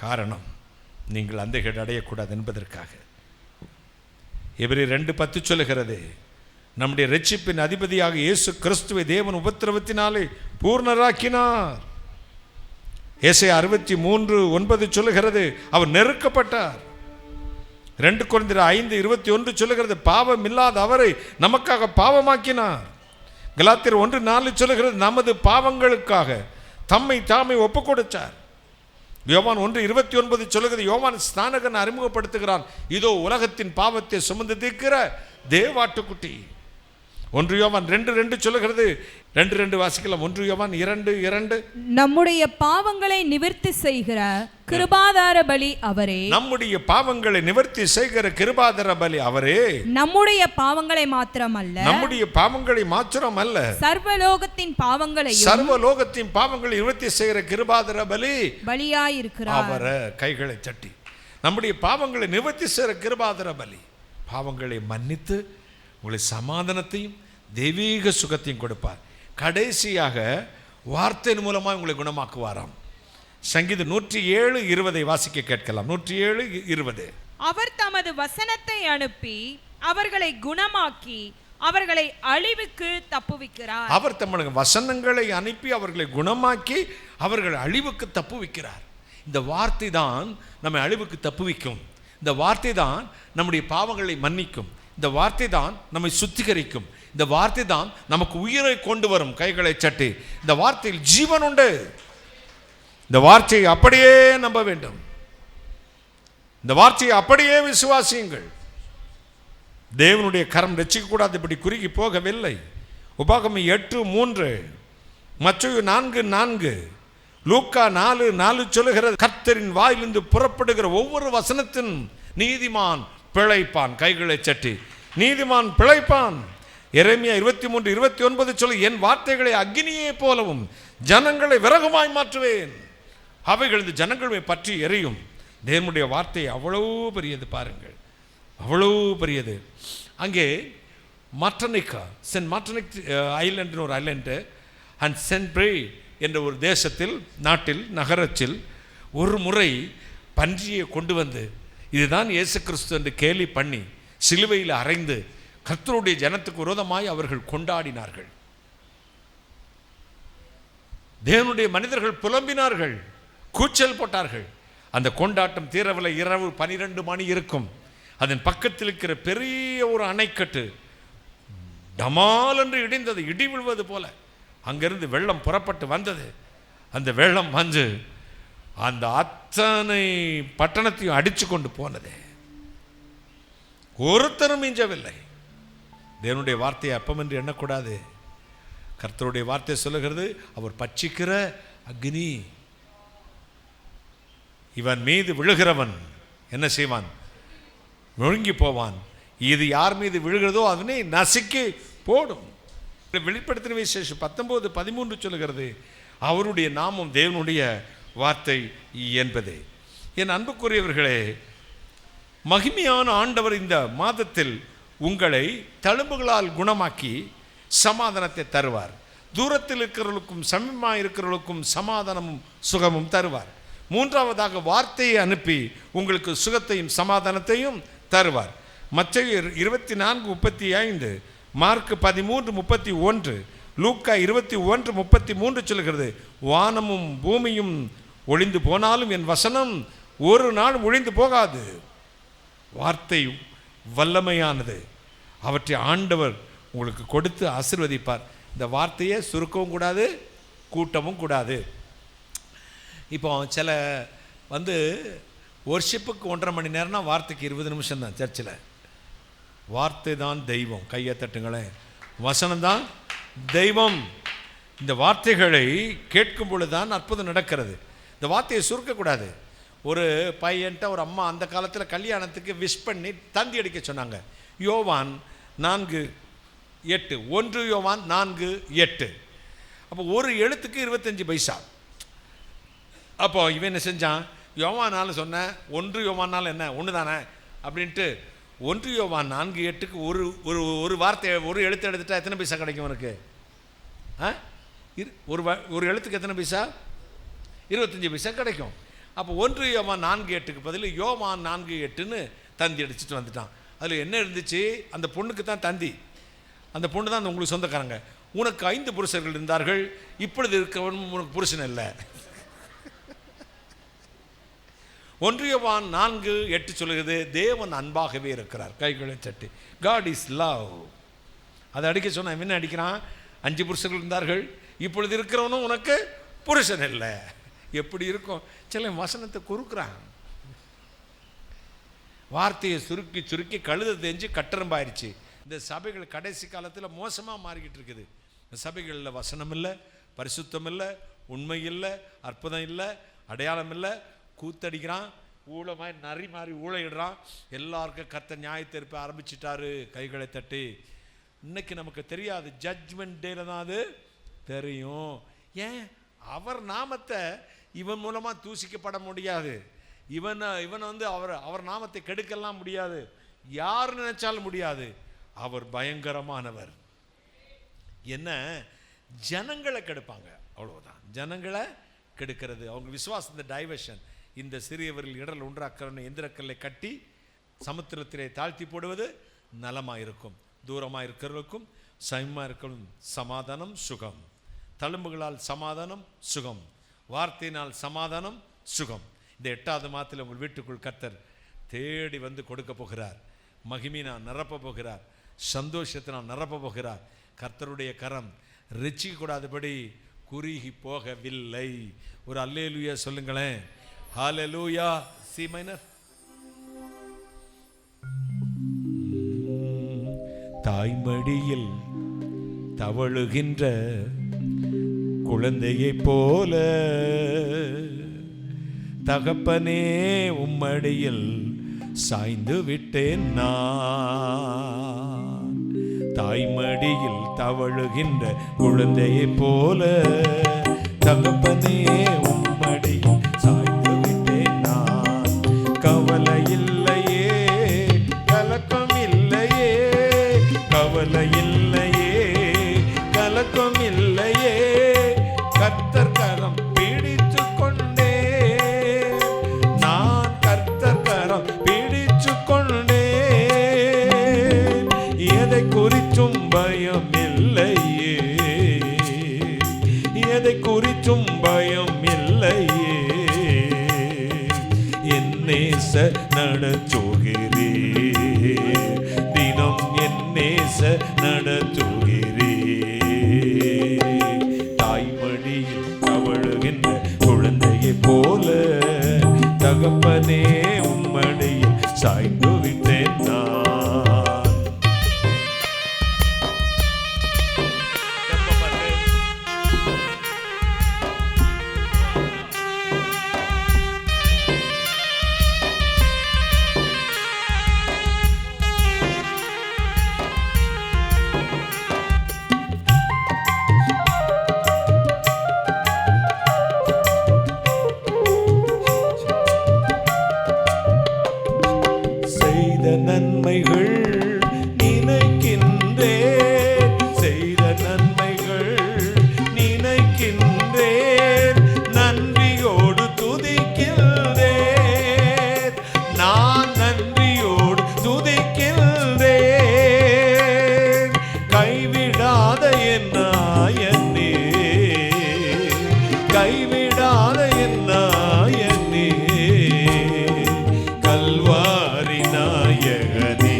காரணம், நீங்கள் அந்த கேடு அடையக்கூடாது என்பதற்காக. எபிரேயர் 2:10 சொல்லுகிறது, நம்முடைய இரட்சிப்பின் அதிபதியாக இயேசு கிறிஸ்துவை தேவன் உபத்திரவத்தினாலே பூர்ணராக்கினார். ஏசாயா 63:9 சொல்லுகிறது, அவர் நெருக்கப்பட்டார். 2 கொரிந்தியர் 5:21 சொல்லுகிறது, பாவம் இல்லாத அவரை நமக்காக பாவமாக்கினார். கலாத்தியர் 1:4 சொல்லுகிறது, நமது பாவங்களுக்காக தம்மை தாமே ஒப்பு கொடுத்தார். யோவான் 1:29 சொல்லுகிறது, யோவான் ஸ்நானகன் அறிமுகப்படுத்துகிறான், இதோ உலகத்தின் பாவத்தை சுமந்து தீர்க்கிற தேவாட்டுக்குட்டி. 1 யோவான் 2:2 சொல்லுகிறது, 2:2 வாசிக்கலாம். 1 யோவான் 2:2, நம்முடைய பாவங்களை நிவர்த்தி செய்கிற கிருபாதார பலி அவரே. நம்முடைய பாவங்களை நிவர்த்தி செய்கிற கிருபாதார பலி அவரே. நம்முடைய பாவங்களை மாத்திரமல்ல, நம்முடைய பாவங்களை மாத்திரமல்ல, சர்வலோகத்தின் பாவங்களை நிவர்த்தி செய்கிற கிருபாதார பலியாயிருக்கிறார். அவரை கைகளை தட்டி, நம்முடைய பாவங்களை நிவர்த்தி செய்கிற கிருபாதார பலி, பாவங்களை மன்னித்து உங்களை சமாதானத்தையும் தெய்வீக சுகத்தையும் கொடுப்பார். கடைசியாக வார்த்தையின் மூலமாக உங்களை குணமாக்குவாராம். சங்கீதம் 107:20 வாசிக்க கேட்கலாம். 107:20, அவர் தமது வசனத்தை அனுப்பி அவர்களை குணமாக்கி அவர்களை அழிவுக்கு தப்புவிக்கிறார். அவர் தமது வசனங்களை அனுப்பி அவர்களை குணமாக்கி அவர்கள் அழிவுக்கு தப்புவிக்கிறார். இந்த வார்த்தை தான் நம்மை அழிவுக்கு தப்புவிக்கும். இந்த வார்த்தை தான் நம்முடைய பாவங்களை மன்னிக்கும். இந்த வார்த்தை தான் நம்மை சுத்திகரிக்கும். இந்த வார்த்தை தான் நமக்கு உயிரை கொண்டு வரும். கைகளை சட்டி, இந்த வார்த்தையில் ஜீவன் உண்டு. இந்த வார்த்தையை அப்படியே நம்ப வேண்டும். இந்த வார்த்தையை அப்படியே விசுவாசியுங்கள். தேவனுடைய கரம் ரட்சிக்கக்கூடாது இப்படி குறுகி போகவில்லை. உபாகமம் 8:3, மத்தேயு 4:4, லூக்கா 4:4 சொல்லுகிறது, கர்த்தரின் வாயிலிருந்து புறப்படுகிற ஒவ்வொரு வசனத்தின் நீதிமான் பிழைப்பான். கைகளை சட்டி, நீதிமான் பிழைப்பான். எரேமியா 23:29 சொல்லு, என் வார்த்தைகளை அக்னியை போலவும் ஜனங்களை விறகுமாய் மாற்றுவேன், அவைகள் இந்த ஜனங்களை பற்றி எரியும். தேவனுடைய வார்த்தை அவ்வளவு பெரியது பாருங்கள், அவ்வளவு பெரியது. அங்கே மார்டனிகா, சென்ட் மார்டனிக் ஐலண்ட் ஒரு ஐலண்டு அண்ட் சென்ட் பிரே என்ற ஒரு தேசத்தில், நாட்டில், நகரத்தில் ஒரு முறை பன்றியை கொண்டு வந்து இதுதான் இயேசு கிறிஸ்து என்று கேலி பண்ணி சிலுவையில் அறைந்து கர்த்தருடைய ஜனத்துக்கு விரோதமாய் அவர்கள் கொண்டாடினார்கள். தேவனுடைய மனிதர்கள் புலம்பினார்கள், கூச்சல் போட்டார்கள். அந்த கொண்டாட்டம் தீரவில்லை. இரவு 12 மணி இருக்கும். அதன் பக்கத்தில் இருக்கிற பெரிய ஒரு அணைக்கட்டு டமால் என்று இடிந்தது, இடி விழுவது போல. அங்கிருந்து வெள்ளம் புறப்பட்டு வந்தது. அந்த வெள்ளம் வந்து அந்த அத்தனை பட்டணத்தையும் அடித்து கொண்டு போனது. ஒருத்தரும் மிஞ்சவில்லை. தேவனுடைய வார்த்தையை அப்பம் என்று எண்ணக்கூடாது. கர்த்தருடைய வார்த்தை சொல்லுகிறது, அவர் பட்சிக்கிற அக்னி. இவன் மீது விழுகிறவன் என்ன செய்வான்? நொறுங்கி போவான். இது யார் மீது விழுகிறதோ அதனை நசுக்கி போடும். வெளிப்படுத்தின விசேஷம் 19:13 சொல்லுகிறது, அவருடைய நாமம் தேவனுடைய வார்த்தை என்பதே. என் அன்புக்குரியவர்களே, மகிமையான ஆண்டவர் இந்த மாதத்தில் உங்களை தழும்புகளால் குணமாக்கி சமாதானத்தை தருவார். தூரத்தில் இருக்கிறவர்களுக்கும் சமீபமாக இருக்கிறவர்களுக்கும் சமாதானமும் சுகமும் தருவார். மூன்றாவதாக வார்த்தையை அனுப்பி உங்களுக்கு சுகத்தையும் சமாதானத்தையும் தருவார். மத்தேயு 24:35, மார்க் 13:31, லூக்கா 21:33 சொல்கிறது, வானமும் பூமியும் ஒளிந்து போனாலும் என் வசனம் ஒரு நாள் ஒளிந்து போகாது. வார்த்தை வல்லமையானது. அவற்றை ஆண்டவர் உங்களுக்கு கொடுத்து ஆசீர்வதிப்பார். இந்த வார்த்தையை சுருக்கவும் கூடாது, கூட்டவும் கூடாது. இப்போ சில வந்து ஒர்ஷிப்புக்கு 1.5 மணி நேரம்னா வார்த்தைக்கு 20 நிமிஷம் தான். சர்ச்சில் வார்த்தை தான் தெய்வம். கையை தட்டுங்களேன். வசனம் தான் தெய்வம். இந்த வார்த்தைகளை கேட்கும் பொழுது தான் அற்புதம் நடக்கிறது. இந்த வார்த்தையை சுருக்கக்கூடாது. ஒரு பையன்ட்ட ஒரு அம்மா அந்த காலத்தில் கல்யாணத்துக்கு விஷ் பண்ணி தந்தி அடிக்க சொன்னாங்க. யோவான் 4:8, 1 யோவான் 4:8. அப்போ ஒரு எழுத்துக்கு 25 பைசா. அப்போ இவன் என்ன செஞ்சான், யோவானாலும் சொன்னேன், 1 யோவானாலும் என்ன ஒன்று தானே அப்படின்ட்டு 1 யோவான் 4:8க்கு ஒரு வார்த்தையை ஒரு எழுத்து எடுத்துட்டா எத்தனை பைசா கிடைக்கும் உனக்கு? ஒரு எழுத்துக்கு எத்தனை பைசா? 25 பைசா கிடைக்கும். அப்போ 1 யோவான் 4:8க்கு பதில் யோவான் 4:8ன்னு தந்தி அடிச்சுட்டு வந்துட்டான். அதில் என்ன இருந்துச்சு, அந்த பொண்ணுக்கு தான் தந்தி, அந்த பொண்ணு தான் உங்களுக்கு சொந்தக்காரங்க. உனக்கு 5 புருஷர்கள் இருந்தார்கள், இப்பொழுது இருக்கவன் உனக்கு புருஷன் இல்லை. 1 யோவான் 4:8 சொல்லுகிறது, தேவன் அன்பாகவே இருக்கிறார். கைகளை தட்டி, காட் இஸ் லவ். அதை அடிக்க சொன்ன என்ன அடிக்கிறான், 5 புருஷர்கள் இருந்தார்கள், இப்பொழுது இருக்கிறவனும் உனக்கு புருஷன் இல்லை. எப்படி இருக்கும்? சில வசனத்தை குறுக்குறான். வார்த்தையை சுருக்கி சுருக்கி கழுத தெரிஞ்சு கட்டரம்பாயிருச்சு. இந்த சபைகள் கடைசி காலத்தில் மோசமாக மாறிக்கிட்டு இருக்குது. இந்த சபைகளில் வசனம் இல்லை, பரிசுத்தம் இல்லை, உண்மை இல்லை, அற்புதம் இல்லை, அடையாளம் இல்லை. கூத்தடிக்கிறான், ஊழமாய் நரி மாறி ஊழையிடுறான். எல்லாருக்கும் கர்த்தர் நியாயத்தீர்ப்பை ஆரம்பிச்சிட்டாரு. கைகளை தட்டி. இன்னைக்கு நமக்கு தெரியாது, ஜட்ஜ்மெண்ட் டேல தான் அது தெரியும். ஏன்? அவர் நாமத்தை இவன் மூலமாக தூசிக்கப்பட முடியாது. இவன் வந்து அவர் நாமத்தை கெடுக்கலாம் முடியாது. யார் நினைச்சாலும் முடியாது. அவர் பயங்கரமானவர். என்ன, ஜனங்களை கெடுப்பாங்க, அவ்வளவுதான். ஜனங்களை கெடுக்கிறது அவங்க விசுவாசத்தை டைவர்ஷன். இந்த சிறியவர்கள் இடல் ஒன்றாக்கிறன்னு எந்திரக்கல்லை கட்டி சமுத்திரத்திலே தாழ்த்தி போடுவது நலமாயிருக்கும். தூரமாக இருக்கிறவர்களுக்கும் சமமாக இருக்கிறவர்களும் சமாதானம் சுகம். தழும்புகளால் சமாதானம் சுகம், வார்த்தையினால் சமாதானம் சுகம். இந்த 8வது மாதத்தில் உங்கள் வீட்டுக்குள் கர்த்தர் தேடி வந்து கொடுக்க போகிறார். மகிமையினால் நிரப்ப போகிறார். சந்தோஷத்தினால் நிரப்ப போகிறார். கர்த்தருடைய கரம் ரிச்சிக்க கூடாதபடி குறுகி போகவில்லை. ஒரு அல்லேலூயா சொல்லுங்களேன். ஹல்லேலூயா. C minor. தாய்மடியில் தவழுகின்ற குழந்தையைப் போல தகப்பனே உம்மடியில் சாய்ந்து விட்டேன் நான். தாய்மடியில் தவழுகின்ற குழந்தையைப் போல தகப்பனே உம்மடியில் சாய்ந்து விட்டேன் நான். கவலை இல்லையே, கலக்கம் இல்லையே, கவலை இல்லையே, கலக்கம் இல்லையே. கர்த்தர் கரம் பிடித்து கொண்டே, நான் கர்த்தர் கரம் பிடித்து கொண்டே. எதை குறித்தும் பயம் இல்லையே, எதை குறித்தும் பயம் இல்லையே. என் நேச நடத்துகிறே, தினம் என் நேச நடத்துகிறே. தாய்மடியில் தவழுகின்ற குழந்தையைப் போல தகப்பனே உம்மடியில் சாய்ந்து விட்டேன் நான். நன்மைகள் நினைக்கின்றேன், செய்த நன்மைகள் நினைக்கின்றேன், நன்றியோடு துதிக்கின்றேன், நான் நன்றியோடு துதிக்கின்றேன். கைவிடாத என் நாயனே, கைவிடாத என் நாயனே, கல்வாரி நாயகனே,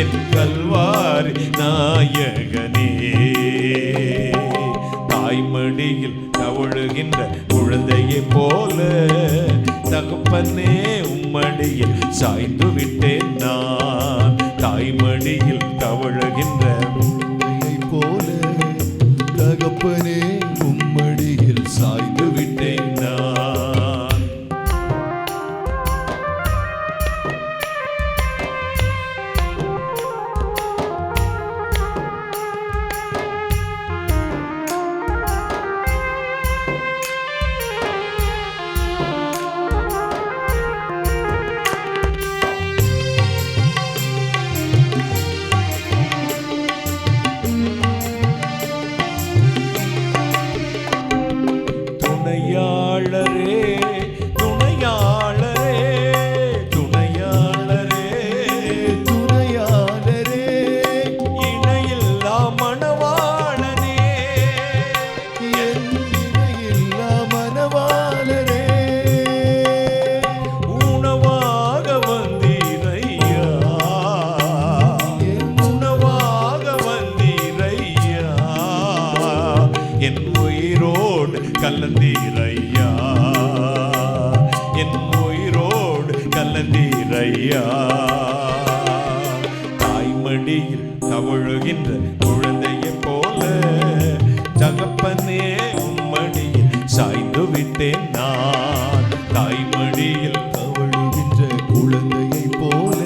என் கல்வாரி நாயகனே. தாய்மடியில் தவழுகின்ற குழந்தையை போல தகப்பனே உம்மடியில் சாய்ந்து விட்டேன் நான். தாய்மடியில் தவழுகின்ற போல தகப்பனே உம்மடியில் சாய்ந்து விட்டேன் நான். துணையாளரே துணையாளரே துணையாளரே துணையாளரே இணையில்லா மணவாளனே என் இணையில்லா மணவாளரே உணவாக வந்தீரையா உணவாக வந்தீரையா என் உயிரோடு கலந்தீரையா என் உயிரோடு கலந்தீரையா. தாய்மடியில் தவழுகின்ற குழந்தையை போல தகப்பனே உம்மடியில் சாய்ந்து விட்டேன் நான். தாய்மடியில் தவழுகின்ற குழந்தையை போல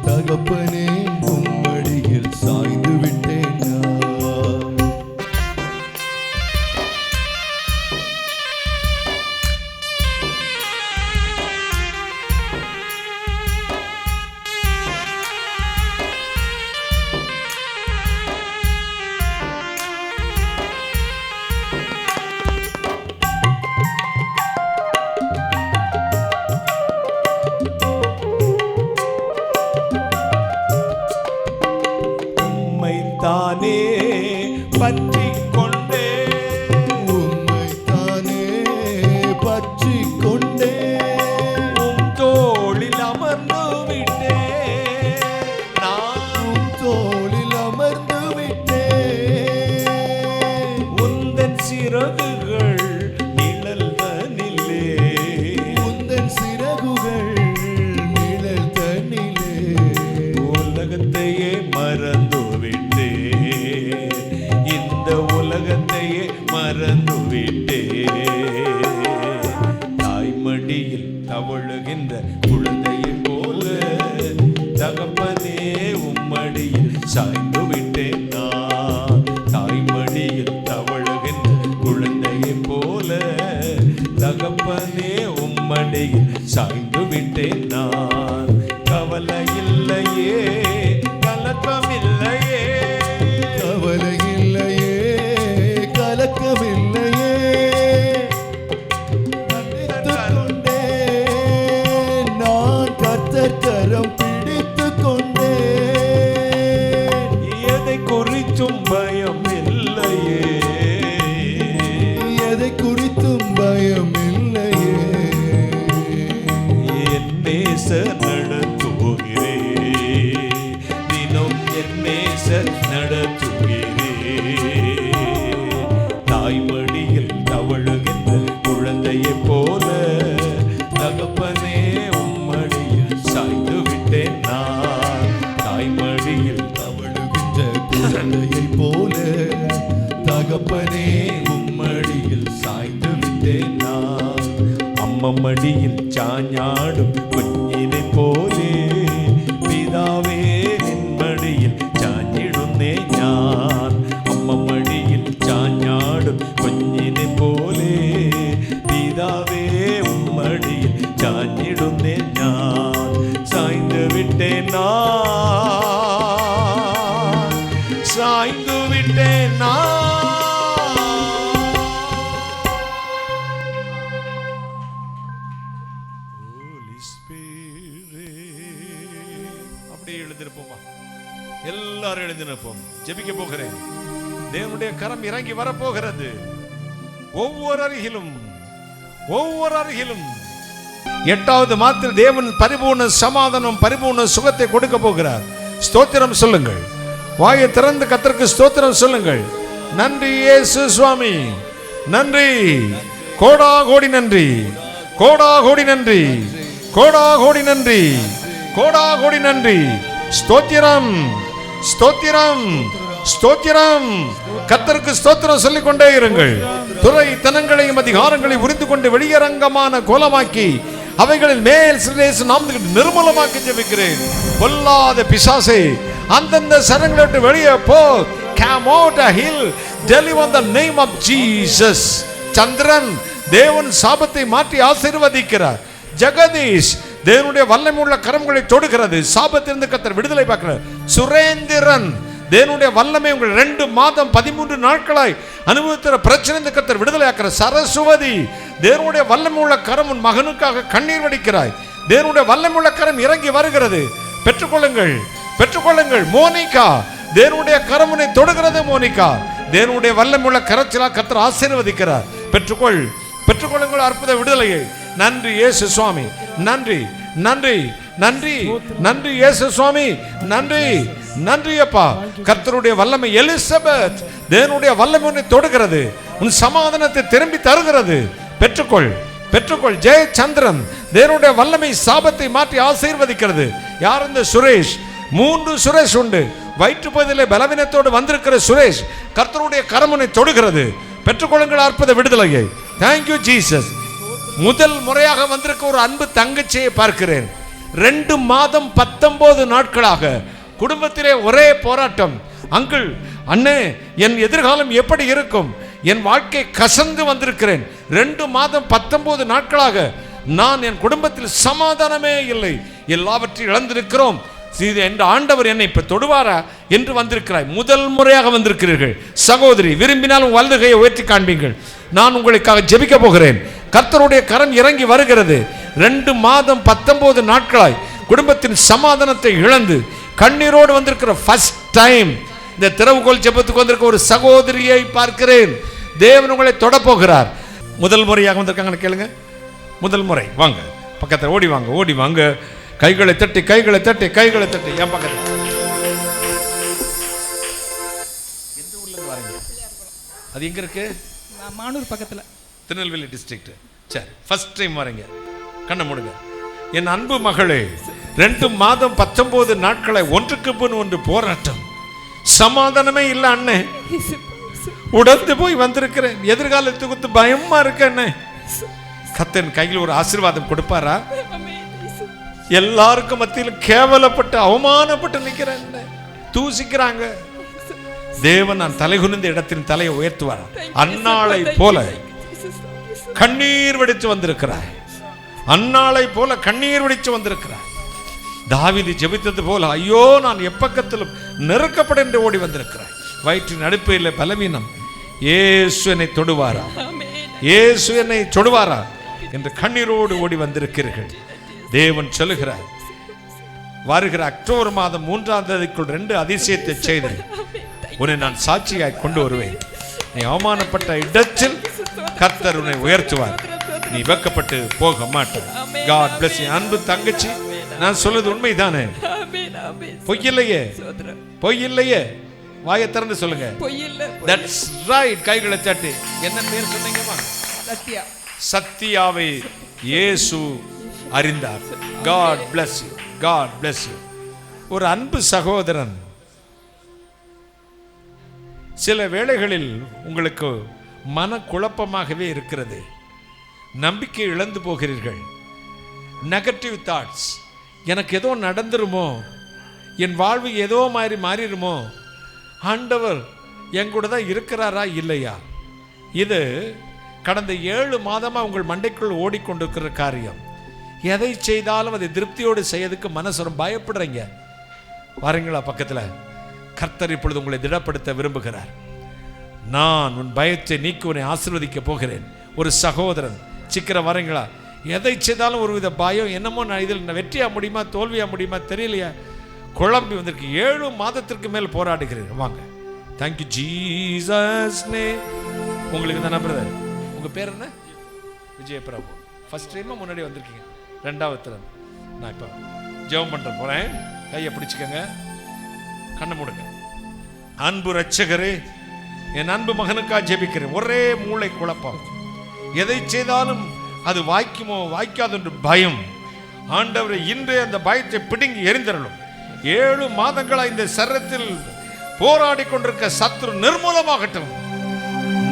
தகப்பனே உம்மடியில் சாய்ந்து விட்டேன் நான். உம்மைத்தானே பற்றிக் கொண்டே உம்மைத்தானே பற்றிக் கொண்டே உம் தோளில் அமர்ந்து விட்டேன் நான். உம் தோளில் அமர்ந்து விட்டேன். உந்தன் சிறகுகள் நிழல் தனிலே உந்தன் சிறகுகள் நிழல் தன்னிலே உலகத்தையே மறந்து விட்டேன். இந்த உலகத்தையே மறந்து விட்டேன். தாய்மடியில் தவழுகின்ற குழந்தையை போல தகப்பனே உம்மடியில் சாய்ந்து விட்டேன் நான். தாய்மடியில் தவழுகின்ற குழந்தையை போல தகப்பனே உம்மடியில் சாய்ந்து விட்டேன் நான். கவலை இல்லையே கலக்கமில்லையே கவலை இல்லையே கலக்கமில்லையே நினைத்துக் கொண்டேன் நான் கர்த்தர் கரம் பிடித்துக் கொண்டேன். எதை குறித்தும் பயம் இல்லையே எதை குறித்தும் பயம் இல்லையே. என் நேசர் நடத்துகிறே தினம் என் நேசர் நடத்துகிறே. தாய்மடியில் தவழுகின்ற குழந்தையை போல தகப்பனே உம்மடியில் சாய்ந்து விட்டேன் நான். தாய்மடியில் தவழுகின்ற குழந்தையை போல தகப்பனே உம்மடியில் சாய்ந்து விட்டேன் நான். அம்மடியில் சாஞ்சாடும் குஞ்சினை போலே பிதாவே நின்மடியில் சாஞ்சிடுന്നേ ഞാൻ. അമ്മമടിയിൽ ചാഞ്ഞാടും കുഞ്ഞിനെ പോലെ പിതാവേ ഉമ്മടിയിൽ ചാഞ്ഞിടുന്നേ ഞാൻ. സാய்ந்து விட்டேன் நான் சாய்ந்து விட்டேன் நான். அப்படியே எழுந்திருப்போமா, எல்லாரும் எழுந்திருப்போம். ஜெபிக்க போகிறேன். தேவனுடைய கரம் இறங்கி வரப்போகிறது. ஒவ்வொரு அருகிலும் 8வது மாதத்தில் தேவன் பரிபூர்ண சமாதானம் பரிபூர்ண சுகத்தை கொடுக்க போகிறார். ஸ்தோத்திரம் சொல்லுங்கள். வாயை திறந்து கர்த்தருக்கு ஸ்தோத்திரம் சொல்லுங்கள். நன்றி இயேசு சுவாமி, நன்றி, கோடா கோடி நன்றி, கோடா கோடி நன்றி, கோடா கோடி நன்றி, கோடா கோடி நன்றி. ஸ்தோத்திரம், ஸ்தோத்திரம், ஸ்தோத்திரம். கர்த்தருக்கு ஸ்தோத்திரம் சொல்லிக் கொண்டே இருங்கள். துறை தனங்களையும் அதிகாரங்களையும் உரிந்து கொண்டு வெளியரங்கமான கோலமாக்கி அவைகளில் மேல் சிலேசு நாமத்துக்கு நிர்மூலமாக்கி ஜெபிக்கிறேன். பொல்லாத பிசாசே, அந்தந்த சரங்களை விட்டு வெளியே போ. Come out a hill, deliver the name of Jesus. சந்திரன், தேவன் சாபத்தை மாற்றி ஆசீர்வதிக்கிறார். ஜெகதீஷ், தேவனுடைய வல்லமையுள்ள கரங்களை தொடுகிறது. சாபத்திலிருந்து கர்த்தர் விடுதலை பார்க்கிறார். சுரேந்திரன், தேவனுடைய வல்லமை உங்கள் 2 மாதம் 13 நாட்களாய் அனுபவித்த பிரச்சனை கர்த்தர் விடுதலை ஆக்கிறார். சரஸ்வதி, தேவனுடைய வல்லமை உள்ள கரம் உன் மகனுக்காக கண்ணீர் வடிக்கிறாய். தேவனுடைய வல்லமை உள்ள கரம் இறங்கி வருகிறது. பெற்றுக்கொள்ளுங்கள், பெற்றுக்கொள்ளுங்கள். மோனிகா, தேவனுடைய கரமுனை தொடுகிறது. மோனிகா, தேவனுடைய வல்லமை உள்ள கரத்திலா கர்த்தர் ஆசீர்வதிக்கிறார். பெற்றுக்கொள், பெற்றுக்கொள்ளுங்கள் அற்புத விடுதலையை. நன்றி இயேசு சுவாமி, நன்றி, நன்றி, நன்றி, நன்றி இயேசு சுவாமி, நன்றி, நன்றி அப்பா. கர்த்தருடைய வல்லமை. எலிசபெத், தேவனுடைய வல்லமை உன்னை தொடுகிறது. உன் சமாதானத்தை திரும்பி தருகிறது. பெற்றுக்கொள், பெற்றுக்கொள். ஜெயச்சந்திரன், தேவனுடைய வல்லமை சாபத்தை மாற்றி ஆசீர்வதிக்கிறது. யார் இந்த சுரேஷ்? 3 சுரேஷ் உண்டு. வயிற்று பகுதியிலே பலவீனத்தோடு வந்திருக்கிற சுரேஷ், கர்த்தருடைய கரமுனை தொடுகிறது. பெற்றுக்கொள்ளுங்கள் அற்புத விடுதலையை. Thank you Jesus. முதல் முறையாக வந்திருக்க ஒரு அன்பு தங்கச்சியை பார்க்கிறேன். 2 மாதம் 19 நாட்களாக குடும்பத்திலே ஒரே போராட்டம். அங்கிள், அண்ணே, என் எதிர்காலம் எப்படி இருக்கும்? என் வாழ்க்கை கசந்து வந்திருக்கிறேன். 2 மாதம் 19 நாட்களாக நான் என் குடும்பத்தில் சமாதானமே இல்லை. எல்லாவற்றையும் இழந்திருக்கிறோம். என்ற ஆண்டவர் என்னை இப்ப தொடுவாரா என்று வந்திருக்கிறாய். முதல் முறையாக வந்திருக்கிறீர்கள். சகோதரி, விரும்பினால் வலது கையை உயர்த்தி காண்பீங்கள். நான் உங்களுக்காக ஜெபிக்க போகிறேன். கர்த்தருடைய கரம் இறங்கி வருகிறது. 2 மாதம் 19 நாட்களாய் குடும்பத்தின் சமாதானத்தை இழந்து கண்ணீரோடு வந்திருக்கிற ஃபர்ஸ்ட் டைம் இந்த திறவுகோல் ஜெபத்துக்கு வந்திருக்க ஒரு சகோதரியை பார்க்கிறேன். தேவன் உங்களை தொட போகிறார். முதல் முறையாக வந்திருக்காங்கன்னு கேளுங்க. முதல் முறை வாங்க, பக்கத்தில் ஓடி வாங்க, ஓடி வாங்க. கைகளை தட்டி, கைகளை தட்டி, கைகளை தட்டி. என் பக்கத்தில் எந்த ஊர்ல இருந்து வரீங்க? அது எங்க இருக்கு? மானூர் பக்கத்துல, திருநெல்வேலி டிஸ்ட்ரிக்ட். சரி, ஃபர்ஸ்ட் டைம் வரீங்க. கண்ணை மூடுங்க. என் அன்பு மகளே, 2 மாதம் 19 நாட்களை ஒன்றுக்கு பின் ஒன்று போராட்டம். சமாதானமே இல்லை அண்ணே. உடந்து போய் வந்திருக்கிறேன். எதிர்காலத்துக்கு பயமா இருக்க அண்ணே. கர்த்தர் கையில் ஒரு ஆசீர்வாதம் கொடுப்பாரா? எல்லாருக்கும் மத்தியில் கேவலப்பட்டு அவமானப்பட்டு நிற்கிறேன். தூசிக்கிறாங்க. தேவன் நான் தலை குனிந்த இடத்தின் தலையை உயர்த்துவார். அன்னாளை போல கண்ணீர் வெடித்து வந்திருக்கிறாய். அன்னாளை போல கண்ணீர் வெடித்து வந்திருக்கிறாய். தாவீது ஜெபித்தது போல, ஐயோ நான் எப்பக்கத்திலும் நெருக்கப்பட என்று ஓடி வந்திருக்கிறாய். வயிற்றின் அடுப்பையில் பலவீனம். இயேசு என்னை தொடுவாரா, இயேசு என்னை தொடுவாரா என்று கண்ணீரோடு ஓடி வந்திருக்கிறீர்கள். தேவன் சொல்லுகிறார், வருகிற அக்டோபர் மாதம் 3ஆம் தேதிக்குள் 2 அதிசயத்தை செய்து உன்னை நான் சாட்சியாய் கொண்டு வருவேன். நீ அவமானப்பட்ட இடத்தில் கர்த்தர் உன்னை உயர்த்துவார். நீ வெக்கப்பட்டு போக மாட்டார். God bless you. அன்பு தங்கச்சி, நான் சொல்வது உண்மைதானே? பொய்யில்லையே, பொய்யில்லையே. வாயை திறந்து சொல்லுங்க. That's right. கைகளை தட்டி. என்ன பேர் சொன்னீங்கம்மா? சத்யா. சத்யாவை இயேசு அறிந்தார். God bless you. God bless you. ஒரு அன்பு சகோதரன், சில வேளைகளில் உங்களுக்கு மனக்குழப்பமாகவே இருக்கிறது. நம்பிக்கை இழந்து போகிறீர்கள். Negative thoughts. எனக்கு ஏதோ நடந்துருமோ, என் வாழ்வு ஏதோ மாதிரி மாறிடுமோ, ஆண்டவர் என் கூட தான் இருக்கிறாரா இல்லையா? இது கடந்த 7 மாதமாக உங்கள் மண்டைக்குள் ஓடிக்கொண்டிருக்கிற காரியம். எதை செய்தாலும் அதை திருப்தியோடு செய்யறதுக்கு மனசு பயப்படுறீங்க. வாரீங்களா பக்கத்தில்? கர்த்தர் இப்பொழுது உங்களை திடப்படுத்த விரும்புகிறார். நான் உன் பயத்தை நீக்கி உன்னை ஆசீர்வதிக்க போகிறேன். ஒரு சகோதரன், சீக்கிரம் வரீங்களா? எதை செய்தாலும் ஒரு வித பயம். என்னமோ நான் இதில் வெற்றியா முடியுமா தோல்வியா முடியுமா தெரியலையா, குழம்பி வந்திருக்கு. 7 மாதத்திற்கு மேல் போராடுகிறீர்கள். வாங்க. தேங்க்யூ ஜீசஸ் நே. உங்களுக்கு தானே பிரதர்? உங்கள் பேர் என்ன? விஜயபிரபு. ஃபர்ஸ்ட் டைமாக முன்னாடி வந்திருக்கீங்க. 2வது தரம். நான் இப்போ ஜெபம் பண்ணுற போகிறேன். கையை பிடிச்சிக்கங்க, கண்ணை மூடுங்க. அன்பு ரட்சகரே, என் அன்பு மகனுக்காக ஜெபிக்கிறேன். ஒரே மூளை குழப்பம், எதை செய்தாலும் அது வாய்க்குமோ வாய்க்காது என்று பயம். ஆண்டவரை இன்றே அந்த பயத்தை பிடுங்கி எரிந்தரலும். 7 மாதங்களாக இந்த சரீரத்தில் போராடி கொண்டிருக்க சத்துரு நிர்மூலமாகட்டும்.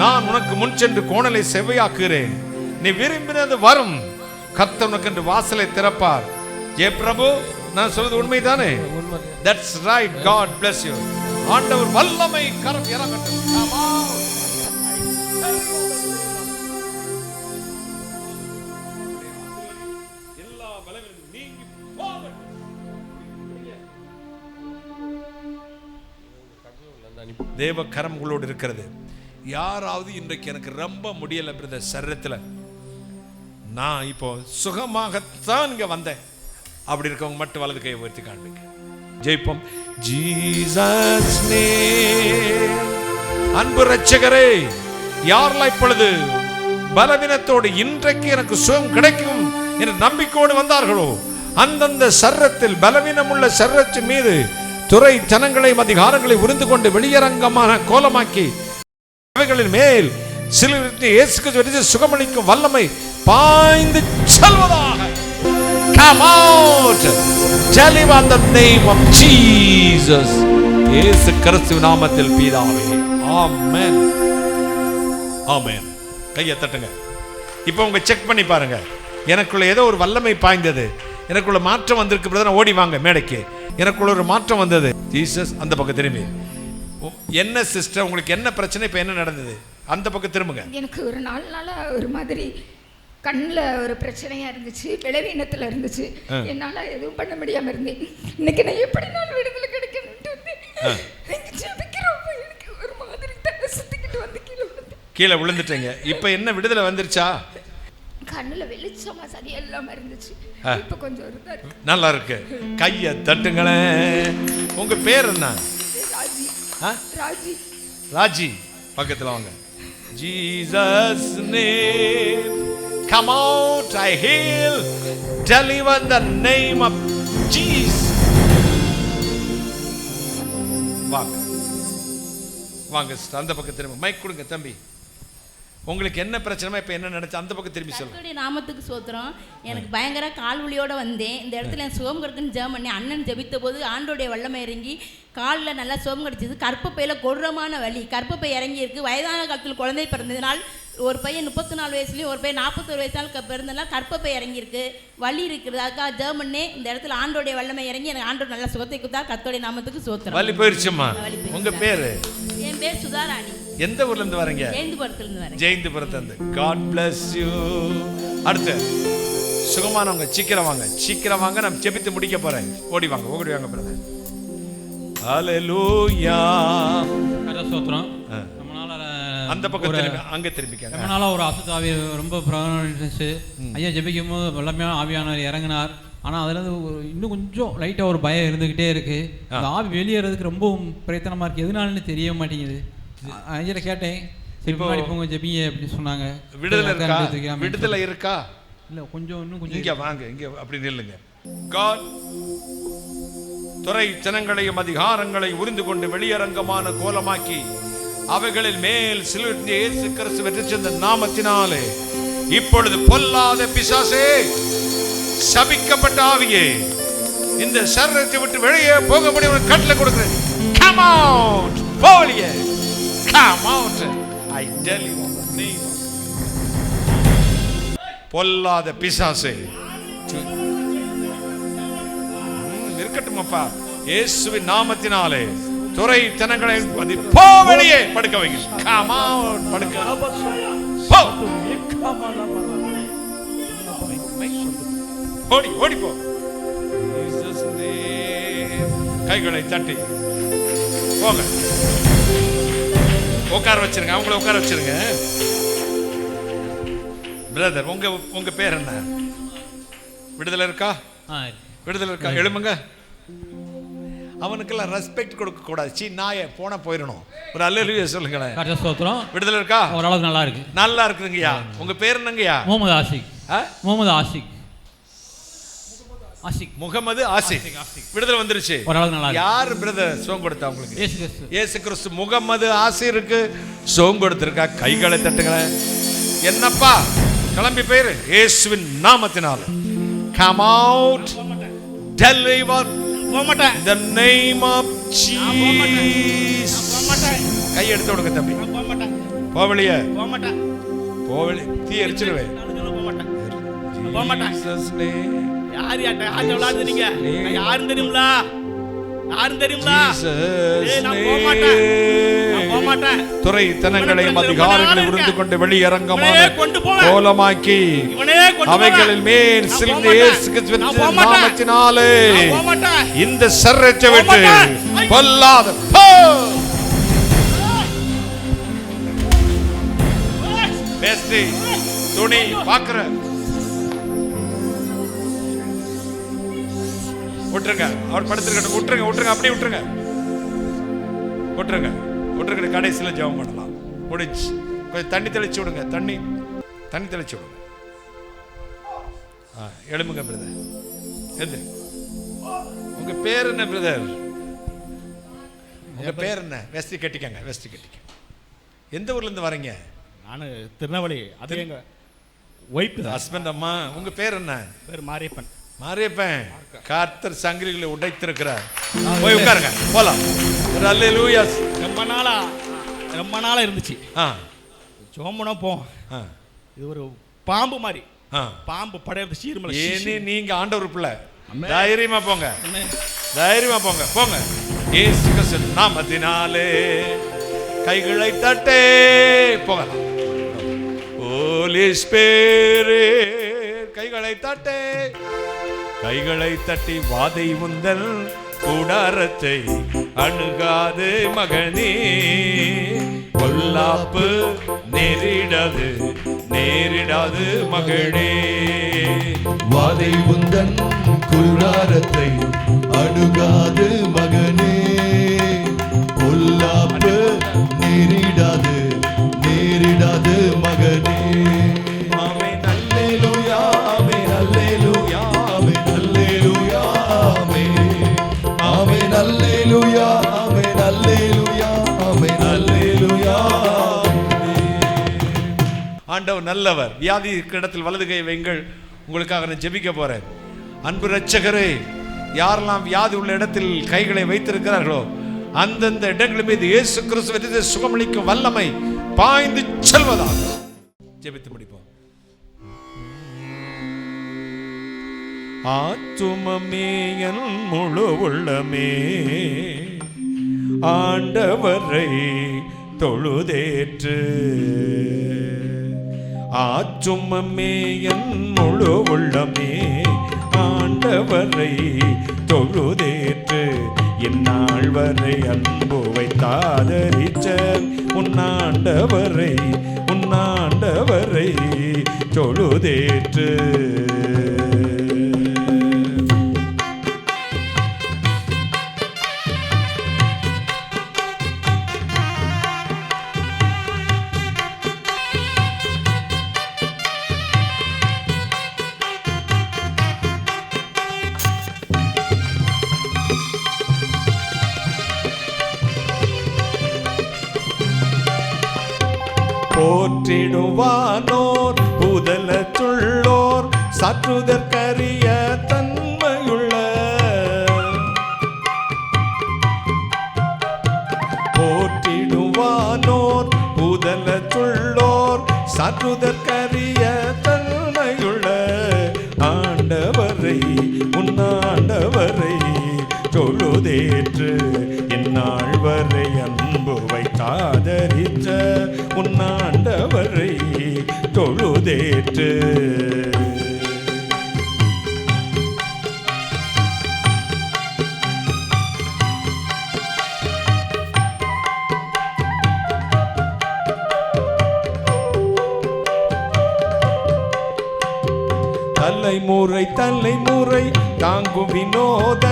நான் உனக்கு முன் சென்று கோணலை செவ்வையாக்குகிறேன். நீ விரும்பினது வரும். கர்த்தர் உனக்கு என்று வாசலை திறப்பார். ஜெய பிரபு, நான் சொல்வது உண்மைதானே? That's right. God bless you. ஆண்டவர் வல்லமை கரம் இறங்கட்டும். எல்லா பலவீனமும் நீங்கி போகட்டும். தேவ கரம் உங்களோடு இருக்கிறது. யாராவது இன்றைக்கு எனக்கு ரொம்ப முடியல பிரதர் சரீரத்தில், நான் இப்போ சுகமாகத்தான் இங்க வந்தேன் அப்படி இருக்கவங்க மட்டும் வலது கையை உயர்த்தி காண்பிக்க ஜெயிப்போம். Jesus name. அன்பு இரட்சகரே, யாரெல்லாம் இப்பொழுது பலவீனத்தோடு இன்றைக்கு எனக்கு சுகம் கிடைக்கும் என்ற நம்பிக்கையோடு வந்தார்களோ, அந்தந்த சரீரத்தில் பலவீனமுள்ள சரீரத்தின் மீது துறை ஜனங்களையும் அதிகாரங்களை உறிந்து கொண்டு வெளியரங்கமான கோலமாக்கி அவைகளின் மேல் சிலருக்கு இயேசு கிறிஸ்து சுகமளிக்கும் வல்லமை பாய்ந்து செல்வதாக. Come out. Deliver in the name of Jesus. இயேசு கிறிஸ்து நாமத்தில் பிதாவே. ஆமென். ஆமென். கையை தட்டுங்க. இப்போ உங்க செக் பண்ணி பாருங்க. எனக்குள்ள ஏதோ ஒரு வல்லமை பாய்ந்தது, எனக்குள்ள மாற்றம் வந்திருக்கு பிரதர். ஓடி வாங்க மேடைக்கு. எனக்குள்ள ஒரு மாற்றம் வந்தது. ஜீசஸ் அந்த பக்கம் திரும்பி. என்ன சிஸ்டர், உங்களுக்கு என்ன பிரச்சனை, இப்போ என்ன நடந்தது? அந்த பக்கம் திரும்புங்க. எனக்கு ஒரு 4 நாளா ஒரு மாதிரி கண்ணில் ஒரு பிரச்சனையா இருந்துச்சு, விளைவீனத்தில் இருந்துச்சு. என்னால் எதுவும் பண்ண முடியாமல் இருந்தேன். இன்னைக்கு நான் எப்படி நான் விடுதலை கிடைக்கணும்ட்டு வந்து ஜெபிக்கிறப்ப எனக்கு ஒரு மாதிரி தலை சுத்திக்கிட்டு வந்து கீழே விழுந்துட்டீங்க. இப்போ என்ன விடுதலை வந்துருச்சா? கண்ணில் வெளிச்சமா சரியில்லாம இருந்துச்சு. இப்போ கொஞ்சம் இருக்கு, நல்லா இருக்கு. கையை தட்டுங்களேன். உங்க பேர் என்ன? ராஜி. ராஜி. ராஜி, பக்கத்தில் வாங்க. Jesus name. Come out, I heal, deliver in the name of Jesus. வாங்க வாங்க, அந்த பக்கம் திரும்ப மைக் கொடுங்க தம்பி. உங்களுக்கு என்ன பிரச்சனை, இப்போ என்ன நடந்துச்சு? அந்த பக்கம் திரும்பி சொல்லுங்க. கர்த்தருடைய நாமத்துக்கு ஸ்தோத்திரம். எனக்கு பயங்கர கால்வலியோட வந்தேன். இந்த இடத்துல எனக்கு சுகம் கிடைக்குன்னு ஜெபம் பண்ணி அண்ணன் ஜெபித்த போது ஆண்டோடைய வல்லமை இறங்கி காலில் நல்லா சுகம் கிடைச்சது. கர்ப்பப்பையில் கொடூரமான வலி, கர்ப்பப்பை இறங்கி இருக்கு. வயதான காலத்தில் குழந்தை பிறந்ததுனால் ஒரு பையன் 34 வயசுலையும் ஒரு பையன் 41 வயசால் பிறந்தனால கர்ப்பப்பை இறங்கியிருக்கு, வலி இருக்குது. அதுக்காக ஜெபம் பண்ணி இந்த இடத்துல ஆண்டோடைய வல்லமை இறங்கி எனக்கு ஆண்டோட நல்ல சுகத்தை கொடுத்தா. கர்த்தருடைய நாமத்துக்கு ஸ்தோத்திரம். வலி போயிருச்சுமா? உங்க பேரு? என் பேர் சுதாராணி. எந்த ஊர்ல இருந்து வரீங்க? ஜெயந்திபுரத்துல வரேன். ஜெயந்திபுரத்துல. God bless you. அடுத்து சுகமானவங்க சீக்கிரம் வாங்க, சீக்கிரம் வாங்க. நான் ஜெபித்து முடிக்க போறேன். ஓடி வாங்க, ஓடி வாங்க பிரதர். ஹalleluya. ஸ்தோத்திரம். அந்த பக்கம் திரும்பி, அங்க திரும்பிக்கங்க. ரொம்ப நாளா ஒரு அசுத்தாவி ரொம்ப பிரபலமாயிடுச்சு. ஐயா ஜெபிக்கும் போது வல்லமையான ஆவியானவர் இறங்கினார். ஆனால் அதில் இன்னும் கொஞ்சம் லைட்டாக ஒரு பயம் இருந்துக்கிட்டே இருக்கு. அந்த ஆவி வெளியேறதுக்கு ரொம்ப பிரயத்தனமாக இருக்குது. எதுனாலுன்னு தெரிய மாட்டேங்குது. ஐயா கேட்டேன், சரி முன்னாடி போங்க ஜெபிங்க அப்படின்னு சொன்னாங்க. விடுதலை இருக்கா? விடுதலை இருக்கா? இல்லை, கொஞ்சம் இன்னும் கொஞ்சம். இங்கே வாங்க, இங்கே அப்படி நில்லுங்க. God துறை ஜனங்களையும் அதிகாரங்களை உறிந்து கொண்டு வெளியரங்கமான கோலமாக்கி அவைகளில் மேல் சிலுவையில் இயேசு கிறிஸ்து வெற்றி சென்ற நாமத்தினாலே இப்பொழுது பொல்லாத பிசாசே, சபிக்கப்பட்ட ஆவியே, இந்த சரீரத்தை விட்டு வெளியே போக முடியும் கட்டளை கொடுக்கிறேன். Come out. போலியே. Come out. I tell you in the name of பொல்லாத பிசாசே இருக்கட்டும் அப்பா. இயேசுவின் நாமத்தினாலே துறை ஜனங்களை போ வெளியே படுக்க வைங்க. Come out. படுக்க போ. ஓடி ஓடி போ. கைகளை தட்டி போங்க. உட்கார வச்சிருங்க, அவங்கள உட்கார வச்சிருங்க. பிரதர், உங்க பேர் என்ன? விடுதலை இருக்கா? விடுதலை இருக்கா? எழுமுங்க. அவனுக்கெல்லாம் ரெஸ்பெக்ட் கொடுக்க கூடாது. சீ நாயே போன போயிடணும். ஒரு அல்லேலூயா சொல்லுங்களேன். விடுதலை இருக்கா? ஓரளவுக்கு நல்லா இருக்கு. நல்லா இருக்குங்கய்யா. உங்க பேர் என்னங்கய்யா? முகமது ஆஷிக். முகமது ஆஷிக். ஆஷிக் முகமது ஆசிக். விடுதலை வந்துருச்சு. யார் பிரதர் சுகம் கொடுத்தா உங்களுக்கு? இயேசு கிறிஸ்து. முகமது ஆசிருக்கு சுகம் கொடுத்திருக்கா. கைகளை தட்டுங்களேன். என்னப்பா கிளம்பி போயிரு இயேசுவின் நாமத்தினால. Come out, deliver in the name of Jesus. கை எடுத்து விடுங்க தம்பி. போவலியே போவலி தீ எரிச்சிருவே. யாரும் தெரியுங்களா? துறை தனங்களையும் அதிகாரங்களை உருந்து கொண்டு வெளியரங்கமான கோலமாக்கி அவைகளில் மேல் சிலிர்ந்த இயேசு கிறிஸ்துவின் நாமத்தினாலே இந்த சர்ரத்தை விட்டு பொல்லாத பேஸ்டி துணி பாக்குற விட்டுருங்க. அவர் படுத்திருக்கட்டும். விட்டுருங்க அப்படியே விட்டுருங்க. கடைசியில் ஜெபம் பண்ணலாம். முடிச்சு கொஞ்சம் தண்ணி தெளிச்சு விடுங்க. தண்ணி தெளிச்சு விடுங்க. எழுமுங்க பிரதர். எது உங்க பேர் என்ன பிரதர்? உங்க பேர் என்ன? வெஸ்டி கட்டிக்கங்க. எந்த ஊர்ல இருந்து வரீங்க? நான் திருநெல்வேலி. அது எங்க ஒய்ஃப் ஹஸ்பண்ட். அம்மா உங்க பேர் என்ன? பேர் மாரியப்பன். கர்த்தர் சங்கிலிகளை உடைத்திருக்கிறார். போய் உட்காருங்க. போலாம். அல்லேலூயா. ரொம்ப நாளா இருந்துச்சு. சோமனா போ. இது ஒரு பாம்பு மாதிரி. பாம்பு படையறது சீர்மலை. ஏனே நீங்க ஆண்டவர் பிள்ளை. தைரியமா போங்க. போங்க. இயேசு கிறிஸ்து நாமத்தினாலே கைகளை தட்டே போகலாம். ஹோலி ஸ்பிரிட் கைகளை தட்டி வாதை உந்தல் கூடாரத்தை அணுகாது மகனே. பொல்லாப்பு நேரிடாது மகனே. வாதை உந்தன் கூடாரத்தை அணுகாது மகனே. பொல்லாப்பு நேரிடாது மகனே. ஆமென் அல்லேலூயா. ஆமென் அல்லேலூயா. ஆமென் அல்லேலூயா. ஆமென் அல்லேலூயா. ஆமென் அல்லேலூயா. ஆமென் அல்லேலூயா. ஆண்டவர் நல்லவர். வியாதி இருக்கிற இடத்தில் வலது கை வைங்கள். உங்களுக்காக நான் ஜெபிக்க போறேன். அன்பு இரட்சகரே, யாரெல்லாம் வியாதி உள்ள இடத்தில் கைகளை வைத்திருக்கிறார்களோ அந்தந்த இடங்களின் மீது இயேசு கிறிஸ்துவின் சுகமளிக்கும் வல்லமை பாய்ந்து செல்வதாக ஜெபித்து முடிப்போம். ஆத்துமமே என் முழு உள்ளமே ஆண்டவரை தொழுதேற்று. ஆத்துமமே என் முழு உள்ளமே ஆண்டவரை தொழுதேற்று. இந்நாள் வரை அன்பு வைத்தாதரிச்ச உன்னாண்டவரை தொழுதேற்று. போற்றிடுவானோர் புதலத்துள்ளோர் சாற்றுதற்கரிய தன்மையுள்ள. போற்றிடுவானோர் புதலத்துள்ளோர் சாற்றுதற்கரிய தன்மையுள்ள. ஆண்டவரை உன்னாண்டவரை தொழுதேற்று. இந்நாள் வரை அன்பு வைத்தாதரித்த உன்னாண்டவரை தொழுதேற்று. தலைமுறை தாங்கும் வினோத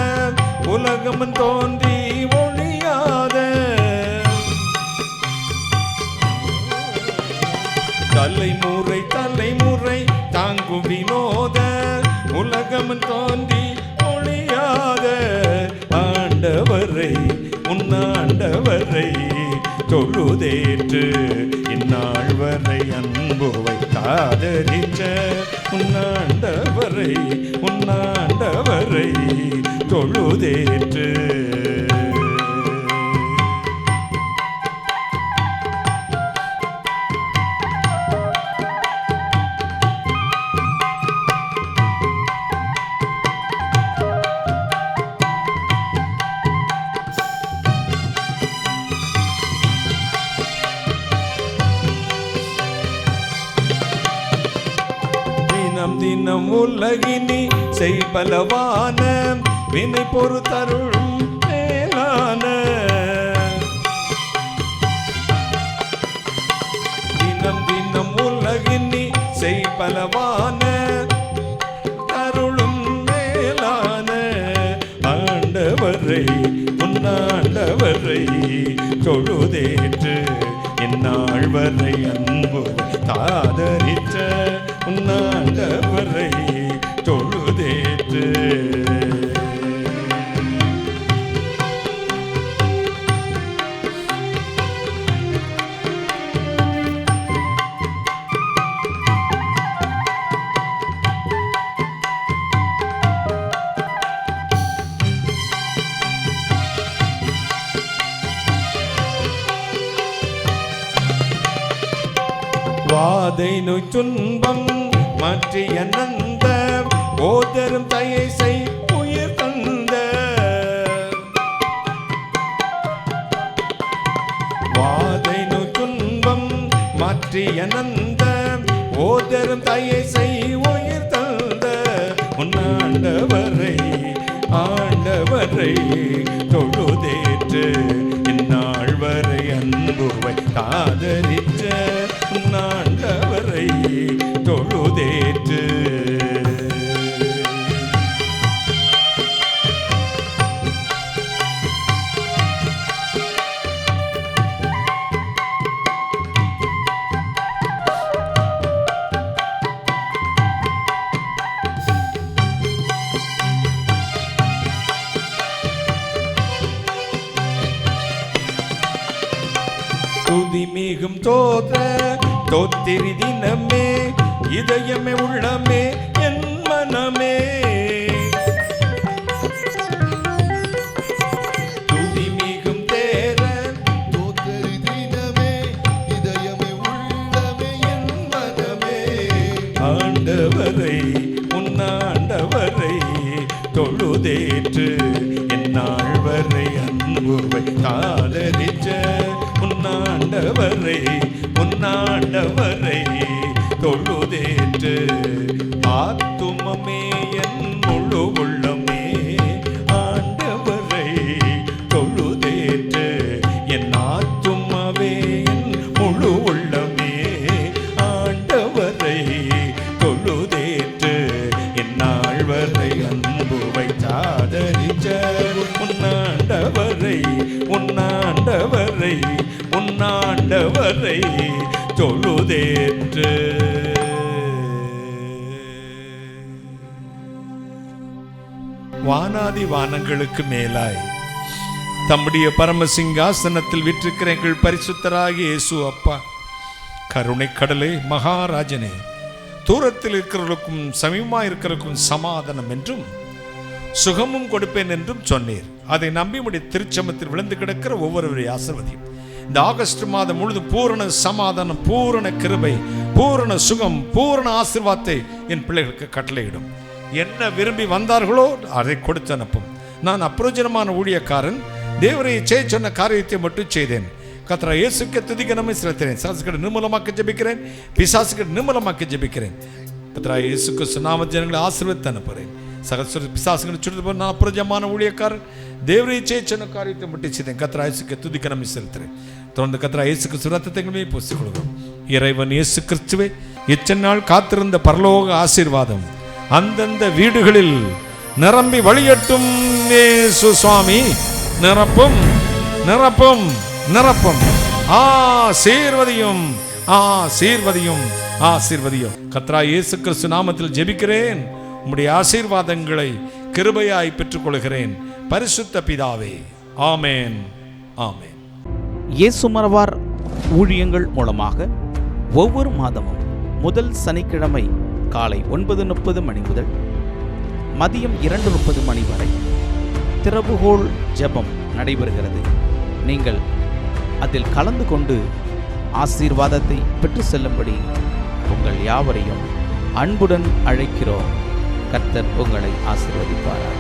உலகம் தோன்றி ஒளியாத. தலைமுறை தாங்கும் வினோத உலகம் தோன்றி ஒளி தொழுதேற்று. தினம் தினம் உலகினி செய்பலவான வினை பொறுத்தருளும் மேலான. தினம் தினம் உலகினி செய்பலவான அருளும் மேலான ஆண்டவரை உன்னாண்டவரை தொழுதேற்று. என்னாள் வரை அன்பு தாதரித்த உன்னாண்டவரை தொழுதேற்று. வாதை நோய் துன்பம் மாற்றிய நந்த ஓதரும் தயை செய் உயிர் தந்த. வாதை நோய் துன்பம் மாற்றிய நந்த ஓதரும் தயை செய் உயிர் தந்த உன்னாண்டவரை ஆண்டவரை தொழுதேற்று. இந்நாள் வரை அன்புவை காதலித்த உன்னாண்டவரை தொழுதேற்று. துதி மிகும் தோற்ற தோத்திரி தினமே இதயமே உள்ளமே என் மனமே. துதி மிகும் தேர தோத்தரி தினமே இதயமே உள்ளமே என் மனமே. ஆண்டவரை உன்னாண்டவரை தொழுதேற்று. என்னாள் வரை அன்புவை காதலிச்ச உன்னாண்டவரை உன்னாண்டவரை தொழுதேற்று. ஆத்துமமே என் முழு உள்ளமே ஆண்டவரை தொழுதேற்று. என் ஆத்துமவே என் முழு உள்ளமே ஆண்டவரை தொழுதேற்று. என்னாள் வரை அன்புவை சாதரிச்ச உன்னாண்டவரை உன்னாண்டவரை உன்னாண்டவரை தொழுதேற்று. வானாதி வானங்களுக்கு மேலாய் தம்முடைய பரமசிங்காசனத்தில் விற்றிருக்கிற எங்கள் பரிசுத்தராகிய இயேசு அப்பா, கருணை கடலே, மகாராஜனே, தூரத்தில் இருக்கிறவர்களுக்கும் சமீபமாக இருக்கிறவர்களுக்கும் சமாதானம் என்றும் சுகமும் கொடுப்பேன் என்றும் சொன்னீர். அதை நம்பி உடைய திருச்சமத்தில் விழுந்து கிடக்கிற ஒவ்வொருவரை ஆசீர்வதியும். இந்த ஆகஸ்ட் மாதம் முழுதும் பூரண சமாதானம், பூரண கிருபை, பூரண சுகம், பூரண ஆசீர்வாதத்தை என் பிள்ளைகளுக்கு கட்டளையிடும். என்ன விரும்பி வந்தார்களோ அதை கொடுத்து அனுப்பும். நான் அப்பிரயோஜனமான ஊழியக்காரன், தேவரை செய்ய சொன்ன காரியத்தை மட்டும் செய்தேன். கர்த்தர் இயேசுக்கு துதிக்க நம்மை செலுத்துகிறேன். சாசுகளை நிர்மூலமாக்க ஜெபிக்கிறேன், பிசாசுகளை நிர்மூலமாக்க ஜெபிக்கிறேன். கர்த்தர் இயேசுக்கு நாம ஜனங்களை ஆசீர்வதித்து அனுப்புகிறேன். சகஸ்வர பிசாசுகளை சுட்டு போன நான் அப்பிரயோஜனமான ஊழியக்காரன், தேவரை செய்ய சொன்ன காரியத்தை மட்டும் செய்தேன். கர்த்தர் இயேசுக்கு துதிக்க நம்மை செலுத்துகிறேன். தொடர்ந்து கர்த்தர் இயேசுக்கு சுரத்தத்தை பூசிக் கொள்கிறோம். இறைவன் இயேசு கிறிஸ்துவே இத்தனை நாள் காத்திருந்த பரலோக ஆசீர்வாதம் அந்தந்த வீடுகளில் நிரம்பி வழியட்டும். இயேசு சுவாமி நிரப்பும் நிரப்பும் நிரப்பும். ஆசீர்வதியும் ஆசீர்வதியும் ஆசீர்வதியும். கர்த்தர் இயேசு கிறிஸ்து நாமத்தில் ஜெபிக்கிறேன். உம்முடைய ஆசீர்வாதங்களை கிருபையாய் பெற்றுக்கொள்கிறேன். பரிசுத்த பிதாவே, ஆமேன் ஆமேன். இயேசு மரவார் ஊழியங்கள் மூலமாக ஒவ்வொரு மாதமும் முதல் சனிக்கிழமை காலை 9:30 மணி முதல் மதியம் 2:30 மணி வரை திறவுகோல் ஜெபம் நடைபெறுகிறது. நீங்கள் அதில் கலந்து கொண்டு ஆசீர்வாதத்தை பெற்று செல்லும்படி உங்கள் யாவரையும் அன்புடன் அழைக்கிறோம். கர்த்தர் உங்களை ஆசீர்வதிப்பாராக.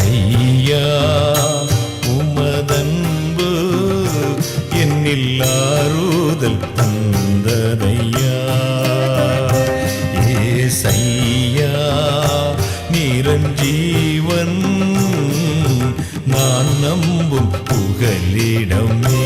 ஐயா உமதன்பு என்னில் ஆறுதல் தந்ததையா. ஏசையா நிரஞ்சீவன் நான் நம்பும் புகலிடமே.